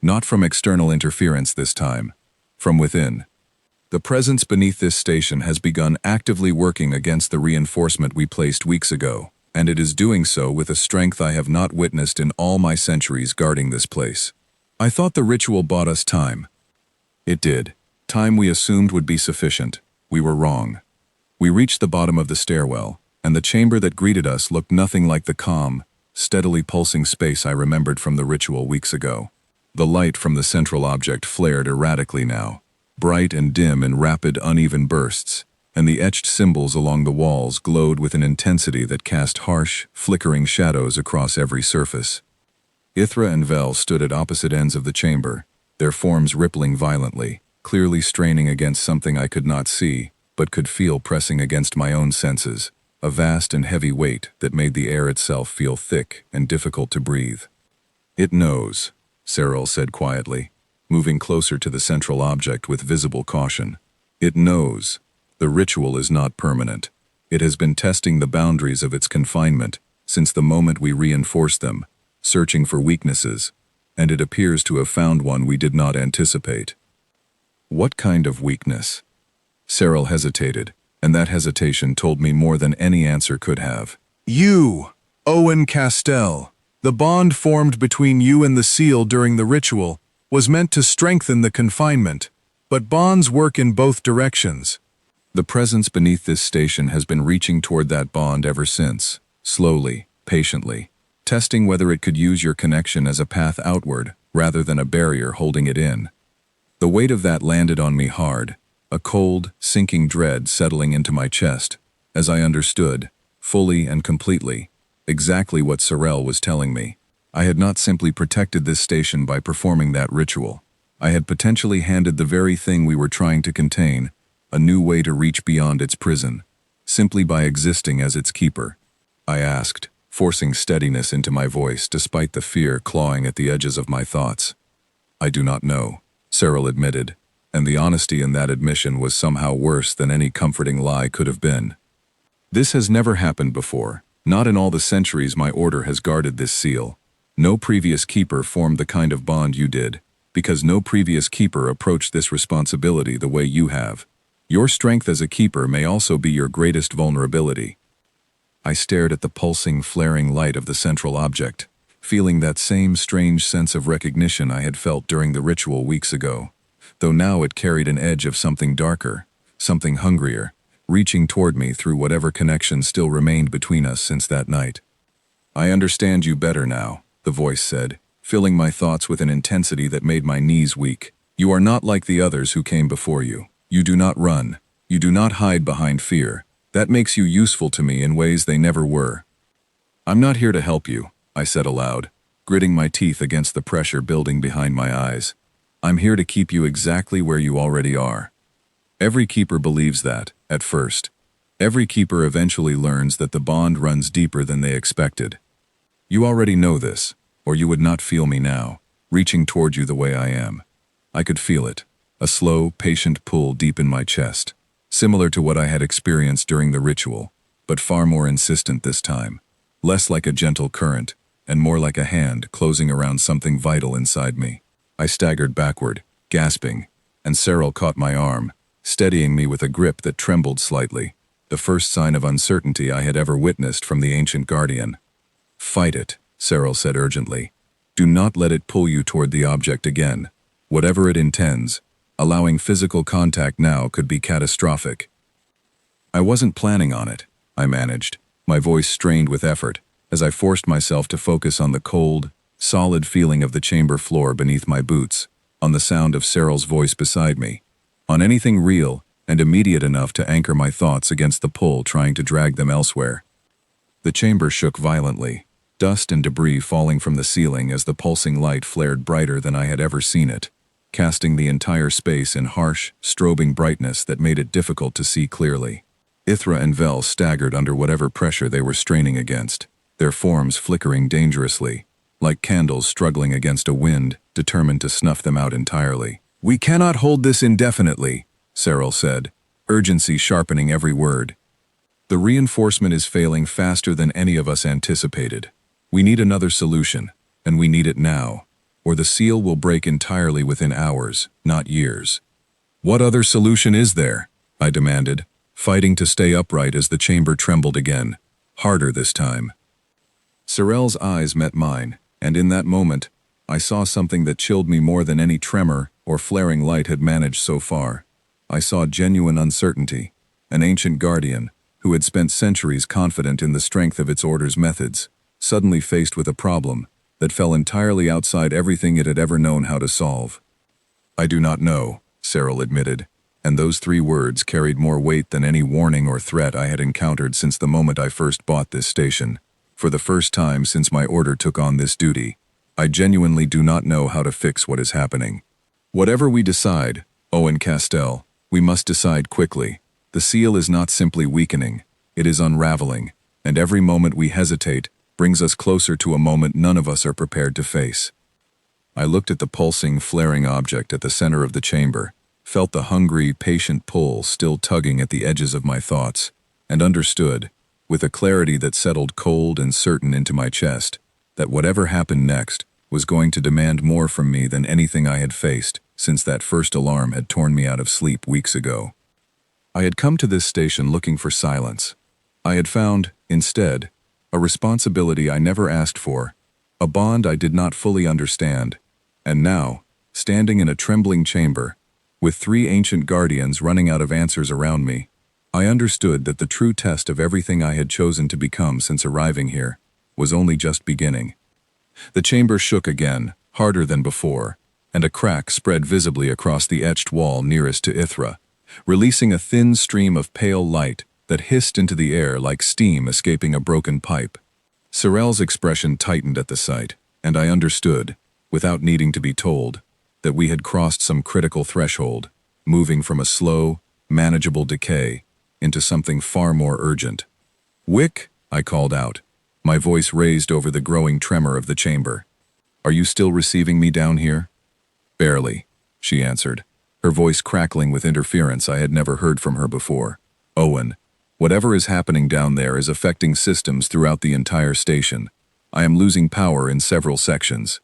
Not from external interference this time, from within. The presence beneath this station has begun actively working against the reinforcement we placed weeks ago, and it is doing so with a strength I have not witnessed in all my centuries guarding this place. I thought the ritual bought us time. It did. Time we assumed would be sufficient. We were wrong. We reached the bottom of the stairwell, and the chamber that greeted us looked nothing like the calm, steadily pulsing space I remembered from the ritual weeks ago. The light from the central object flared erratically now, bright and dim in rapid, uneven bursts, and the etched symbols along the walls glowed with an intensity that cast harsh, flickering shadows across every surface. Ithra and Vel stood at opposite ends of the chamber, their forms rippling violently, clearly straining against something I could not see, but could feel pressing against my own senses, a vast and heavy weight that made the air itself feel thick and difficult to breathe. "It knows," Cyril said quietly, moving closer to the central object with visible caution. "It knows. The ritual is not permanent. It has been testing the boundaries of its confinement since the moment we reinforced them, searching for weaknesses, and it appears to have found one we did not anticipate." "What kind of weakness?" Cyril hesitated, and that hesitation told me more than any answer could have. "You, Owen Castell. The bond formed between you and the seal during the ritual was meant to strengthen the confinement. But bonds work in both directions. The presence beneath this station has been reaching toward that bond ever since, slowly, patiently, testing whether it could use your connection as a path outward rather than a barrier holding it in. The weight of that landed on me hard, a cold, sinking dread settling into my chest, as I understood, fully and completely, exactly what Sorel was telling me. I had not simply protected this station by performing that ritual. I had potentially handed the very thing we were trying to contain a new way to reach beyond its prison, simply by existing as its keeper. I asked, forcing steadiness into my voice despite the fear clawing at the edges of my thoughts. I do not know, Cyril admitted, and the honesty in that admission was somehow worse than any comforting lie could have been. This has never happened before, not in all the centuries my order has guarded this seal. No previous keeper formed the kind of bond you did, because no previous keeper approached this responsibility the way you have. Your strength as a keeper may also be your greatest vulnerability. I stared at the pulsing, flaring light of the central object, feeling that same strange sense of recognition I had felt during the ritual weeks ago, though now it carried an edge of something darker, something hungrier, reaching toward me through whatever connection still remained between us since that night. I understand you better now, the voice said, filling my thoughts with an intensity that made my knees weak. You are not like the others who came before you. You do not run. You do not hide behind fear. That makes you useful to me in ways they never were. I'm not here to help you, I said aloud, gritting my teeth against the pressure building behind my eyes. I'm here to keep you exactly where you already are. Every keeper believes that, at first. Every keeper eventually learns that the bond runs deeper than they expected. You already know this, or you would not feel me now, reaching toward you the way I am. I could feel it, a slow, patient pull deep in my chest, similar to what I had experienced during the ritual, but far more insistent this time, less like a gentle current, and more like a hand closing around something vital inside me. I staggered backward, gasping, and Cyril caught my arm, steadying me with a grip that trembled slightly, the first sign of uncertainty I had ever witnessed from the ancient guardian. Fight it, Cyril said urgently. Do not let it pull you toward the object again, whatever it intends. Allowing physical contact now could be catastrophic. I wasn't planning on it, I managed, my voice strained with effort, as I forced myself to focus on the cold, solid feeling of the chamber floor beneath my boots, on the sound of Cyril's voice beside me, on anything real and immediate enough to anchor my thoughts against the pull trying to drag them elsewhere. The chamber shook violently, dust and debris falling from the ceiling as the pulsing light flared brighter than I had ever seen it, casting the entire space in harsh, strobing brightness that made it difficult to see clearly. Ithra and Vel staggered under whatever pressure they were straining against, their forms flickering dangerously, like candles struggling against a wind determined to snuff them out entirely. We cannot hold this indefinitely, Cyril said, urgency sharpening every word. The reinforcement is failing faster than any of us anticipated. We need another solution, and we need it now, or the seal will break entirely within hours, not years. What other solution is there? I demanded, fighting to stay upright as the chamber trembled again, harder this time. Cyril's eyes met mine, and in that moment, I saw something that chilled me more than any tremor or flaring light had managed so far. I saw genuine uncertainty, an ancient guardian, who had spent centuries confident in the strength of its order's methods, suddenly faced with a problem that fell entirely outside everything it had ever known how to solve. I do not know, Cyril admitted, and those 3 words carried more weight than any warning or threat I had encountered since the moment I first bought this station. For the first time since my order took on this duty, I genuinely do not know how to fix what is happening. Whatever we decide, Owen Castell, we must decide quickly. The seal is not simply weakening, it is unraveling, and every moment we hesitate brings us closer to a moment none of us are prepared to face. I looked at the pulsing, flaring object at the center of the chamber, felt the hungry, patient pull still tugging at the edges of my thoughts, and understood, with a clarity that settled cold and certain into my chest, that whatever happened next was going to demand more from me than anything I had faced since that first alarm had torn me out of sleep weeks ago. I had come to this station looking for silence. I had found, instead, a responsibility I never asked for, a bond I did not fully understand, and now, standing in a trembling chamber, With 3 ancient guardians running out of answers around me, I understood that the true test of everything I had chosen to become since arriving here was only just beginning. The chamber shook again, harder than before, and a crack spread visibly across the etched wall nearest to Ithra, releasing a thin stream of pale light that hissed into the air like steam escaping a broken pipe. Sorel's expression tightened at the sight, and I understood, without needing to be told, that we had crossed some critical threshold, moving from a slow, manageable decay into something far more urgent. "Wick," I called out, my voice raised over the growing tremor of the chamber. "Are you still receiving me down here?" "Barely," she answered, her voice crackling with interference I had never heard from her before. "Owen, whatever is happening down there is affecting systems throughout the entire station. I am losing power in several sections."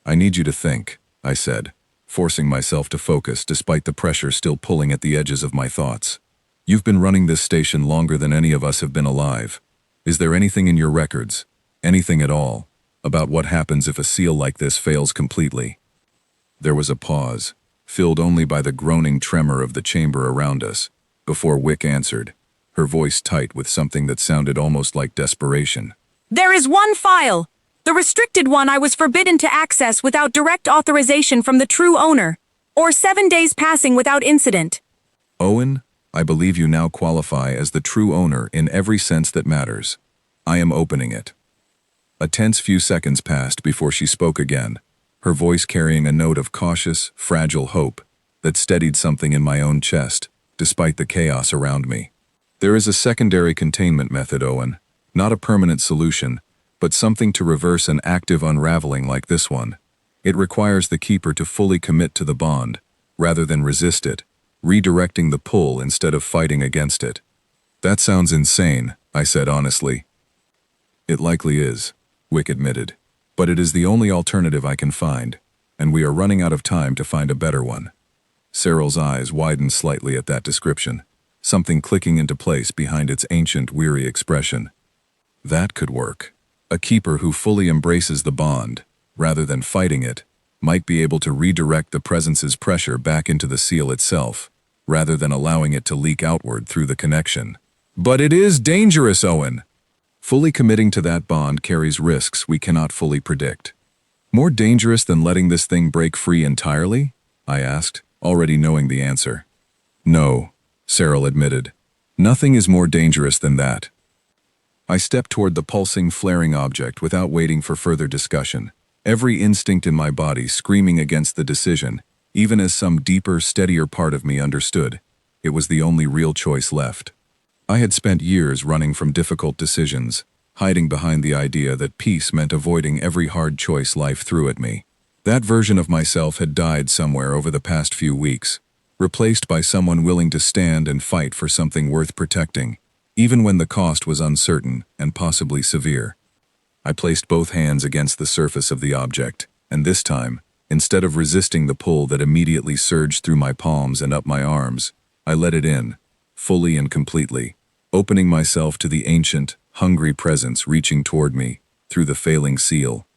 "I need you to think," I said, forcing myself to focus despite the pressure still pulling at the edges of my thoughts. "You've been running this station longer than any of us have been alive. Is there anything in your records, anything at all, about what happens if a seal like this fails completely?" There was a pause, filled only by the groaning tremor of the chamber around us, before Wick answered, her voice tight with something that sounded almost like desperation. "There is one file, the restricted one I was forbidden to access without direct authorization from the true owner, or 7 days passing without incident." "Owen, I believe you now qualify as the true owner in every sense that matters. I am opening it." A tense few seconds passed before she spoke again, her voice carrying a note of cautious, fragile hope that steadied something in my own chest, despite the chaos around me. "There is a secondary containment method, Owen. Not a permanent solution, but something to reverse an active unraveling like this one. It requires the keeper to fully commit to the bond, rather than resist it, redirecting the pull instead of fighting against it." "That sounds insane," I said honestly. "It likely is," Wick admitted, "but it is the only alternative I can find, and we are running out of time to find a better one." Cyril's eyes widened slightly at that description, something clicking into place behind its ancient, weary expression. That could work. A keeper who fully embraces the bond, rather than fighting it, might be able to redirect the presence's pressure back into the seal itself, rather than allowing it to leak outward through the connection. "But it is dangerous, Owen!" "Fully committing to that bond carries risks we cannot fully predict." "More dangerous than letting this thing break free entirely?" I asked, already knowing the answer. "No," Cyril admitted. "Nothing is more dangerous than that." I stepped toward the pulsing, flaring object without waiting for further discussion, every instinct in my body screaming against the decision, even as some deeper, steadier part of me understood. It was the only real choice left. I had spent years running from difficult decisions, hiding behind the idea that peace meant avoiding every hard choice life threw at me. That version of myself had died somewhere over the past few weeks, replaced by someone willing to stand and fight for something worth protecting, even when the cost was uncertain and possibly severe. I placed both hands against the surface of the object, and this time, instead of resisting the pull that immediately surged through my palms and up my arms, I let it in, fully and completely, opening myself to the ancient, hungry presence reaching toward me through the failing seal.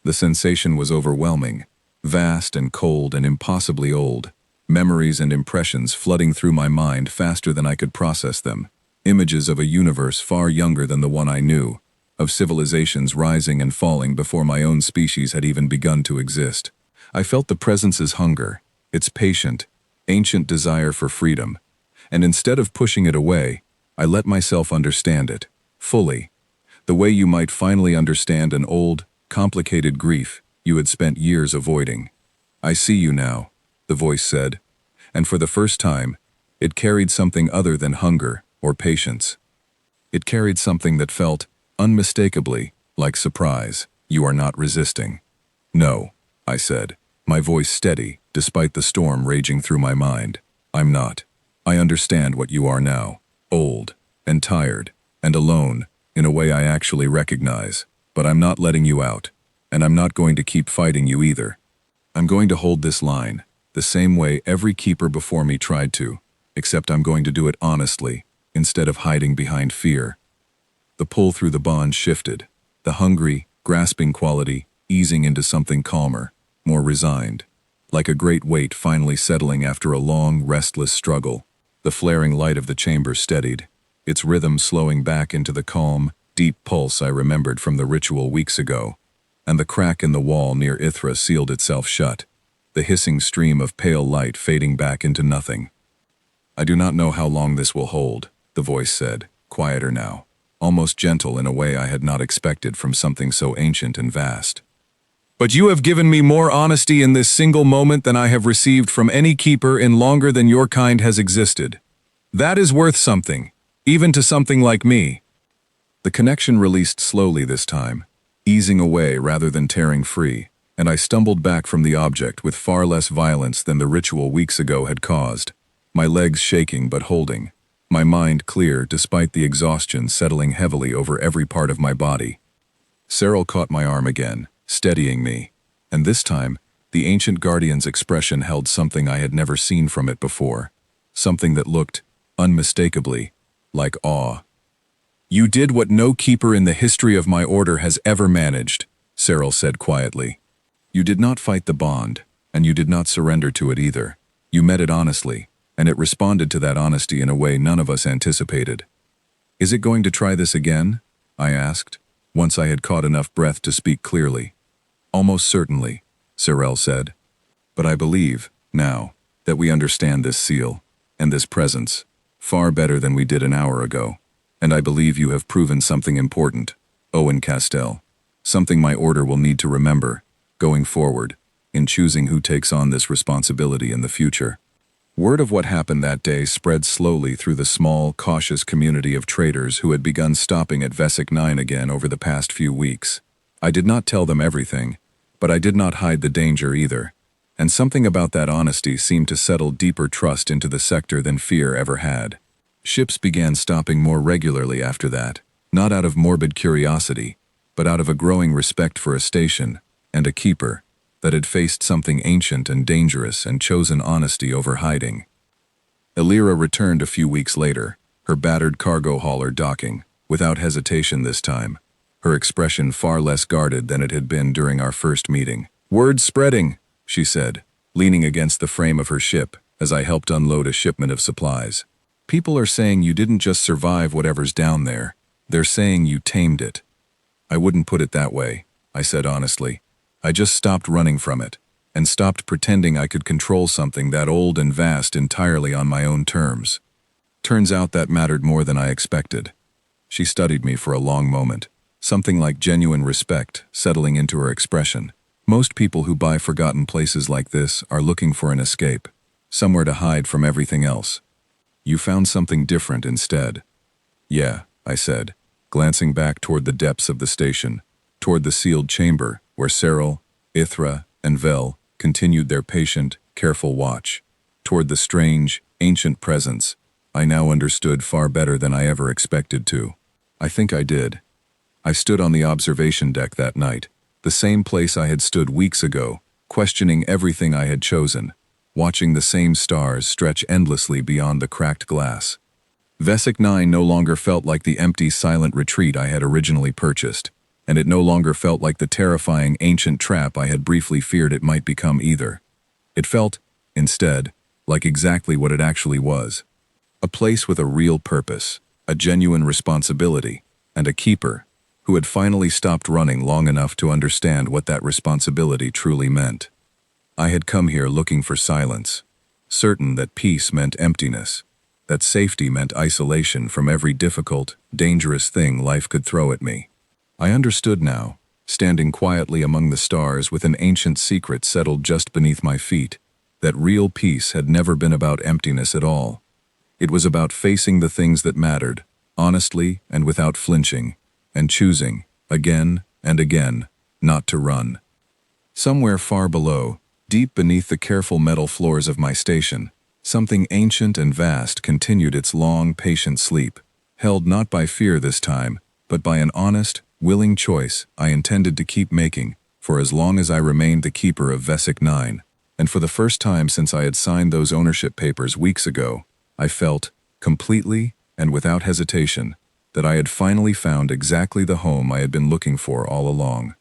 The sensation was overwhelming, vast and cold and impossibly old, memories and impressions flooding through my mind faster than I could process them, images of a universe far younger than the one I knew, of civilizations rising and falling before my own species had even begun to exist. I felt the presence's hunger, its patient, ancient desire for freedom, and instead of pushing it away, I let myself understand it, fully, the way you might finally understand an old, complicated grief you had spent years avoiding. "I see you now," the voice said, and for the first time, it carried something other than hunger or patience. It carried something that felt, unmistakably, like surprise. "You are not resisting." "No," I said, my voice steady despite the storm raging through my mind. "I'm not. I understand what you are now, old, and tired, and alone, in a way I actually recognize, but I'm not letting you out, and I'm not going to keep fighting you either. I'm going to hold this line, the same way every keeper before me tried to, except I'm going to do it honestly, instead of hiding behind fear." The pull through the bond shifted, the hungry, grasping quality easing into something calmer, more resigned. like a great weight finally settling after a long, restless struggle. The flaring light of the chamber steadied, its rhythm slowing back into the calm, deep pulse I remembered from the ritual weeks ago, and the crack in the wall near Ithra sealed itself shut, the hissing stream of pale light fading back into nothing. "I do not know how long this will hold," the voice said, quieter now, almost gentle in a way I had not expected from something so ancient and vast. "But you have given me more honesty in this single moment than I have received from any keeper in longer than your kind has existed. That is worth something, even to something like me." The connection released slowly this time, easing away rather than tearing free, and I stumbled back from the object with far less violence than the ritual weeks ago had caused, my legs shaking but holding, my mind clear despite the exhaustion settling heavily over every part of my body. Cyril caught my arm again, steadying me, and this time, the ancient guardian's expression held something I had never seen from it before, something that looked, unmistakably, like awe. "You did what no keeper in the history of my order has ever managed," Cyril said quietly. "You did not fight the bond, and you did not surrender to it either. You met it honestly, and it responded to that honesty in a way none of us anticipated." "Is it going to try this again?" I asked, once I had caught enough breath to speak clearly. "Almost certainly," Cyril said. "But I believe, now, that we understand this seal, and this presence, far better than we did an hour ago. And I believe you have proven something important, Owen Castell, something my order will need to remember, going forward, in choosing who takes on this responsibility in the future." Word of what happened that day spread slowly through the small, cautious community of traders who had begun stopping at Vesic 9 again over the past few weeks. I did not tell them everything, but I did not hide the danger either, and something about that honesty seemed to settle deeper trust into the sector than fear ever had. Ships began stopping more regularly after that, not out of morbid curiosity, but out of a growing respect for a station, and a keeper, that had faced something ancient and dangerous and chosen honesty over hiding. Elira returned a few weeks later, her battered cargo hauler docking, without hesitation this time, her expression far less guarded than it had been during our first meeting. "Word spreading," she said, leaning against the frame of her ship as I helped unload a shipment of supplies. "People are saying you didn't just survive whatever's down there, they're saying you tamed it." "I wouldn't put it that way," I said honestly. "I just stopped running from it, and stopped pretending I could control something that old and vast entirely on my own terms. Turns out that mattered more than I expected." She studied me for a long moment, something like genuine respect settling into her expression. "Most people who buy forgotten places like this are looking for an escape, somewhere to hide from everything else. You found something different instead." "Yeah," I said, glancing back toward the depths of the station, toward the sealed chamber where Cyril, Ithra, and Vel continued their patient, careful watch, toward the strange, ancient presence I now understood far better than I ever expected to. I think I did. I stood on the observation deck that night, the same place I had stood weeks ago, questioning everything I had chosen, watching the same stars stretch endlessly beyond the cracked glass. Vesic 9 no longer felt like the empty, silent retreat I had originally purchased, and it no longer felt like the terrifying ancient trap I had briefly feared it might become either. It felt, instead, like exactly what it actually was. A place with a real purpose, a genuine responsibility, and a keeper who had finally stopped running long enough to understand what that responsibility truly meant. I had come here looking for silence, certain that peace meant emptiness, that safety meant isolation from every difficult, dangerous thing life could throw at me. I understood now, standing quietly among the stars with an ancient secret settled just beneath my feet, that real peace had never been about emptiness at all. It was about facing the things that mattered, honestly and without flinching, and choosing, again and again, not to run. Somewhere far below, deep beneath the careful metal floors of my station, something ancient and vast continued its long, patient sleep, held not by fear this time, but by an honest, willing choice I intended to keep making for as long as I remained the keeper of Vesic 9, and for the first time since I had signed those ownership papers weeks ago, I felt, completely and without hesitation, that I had finally found exactly the home I had been looking for all along.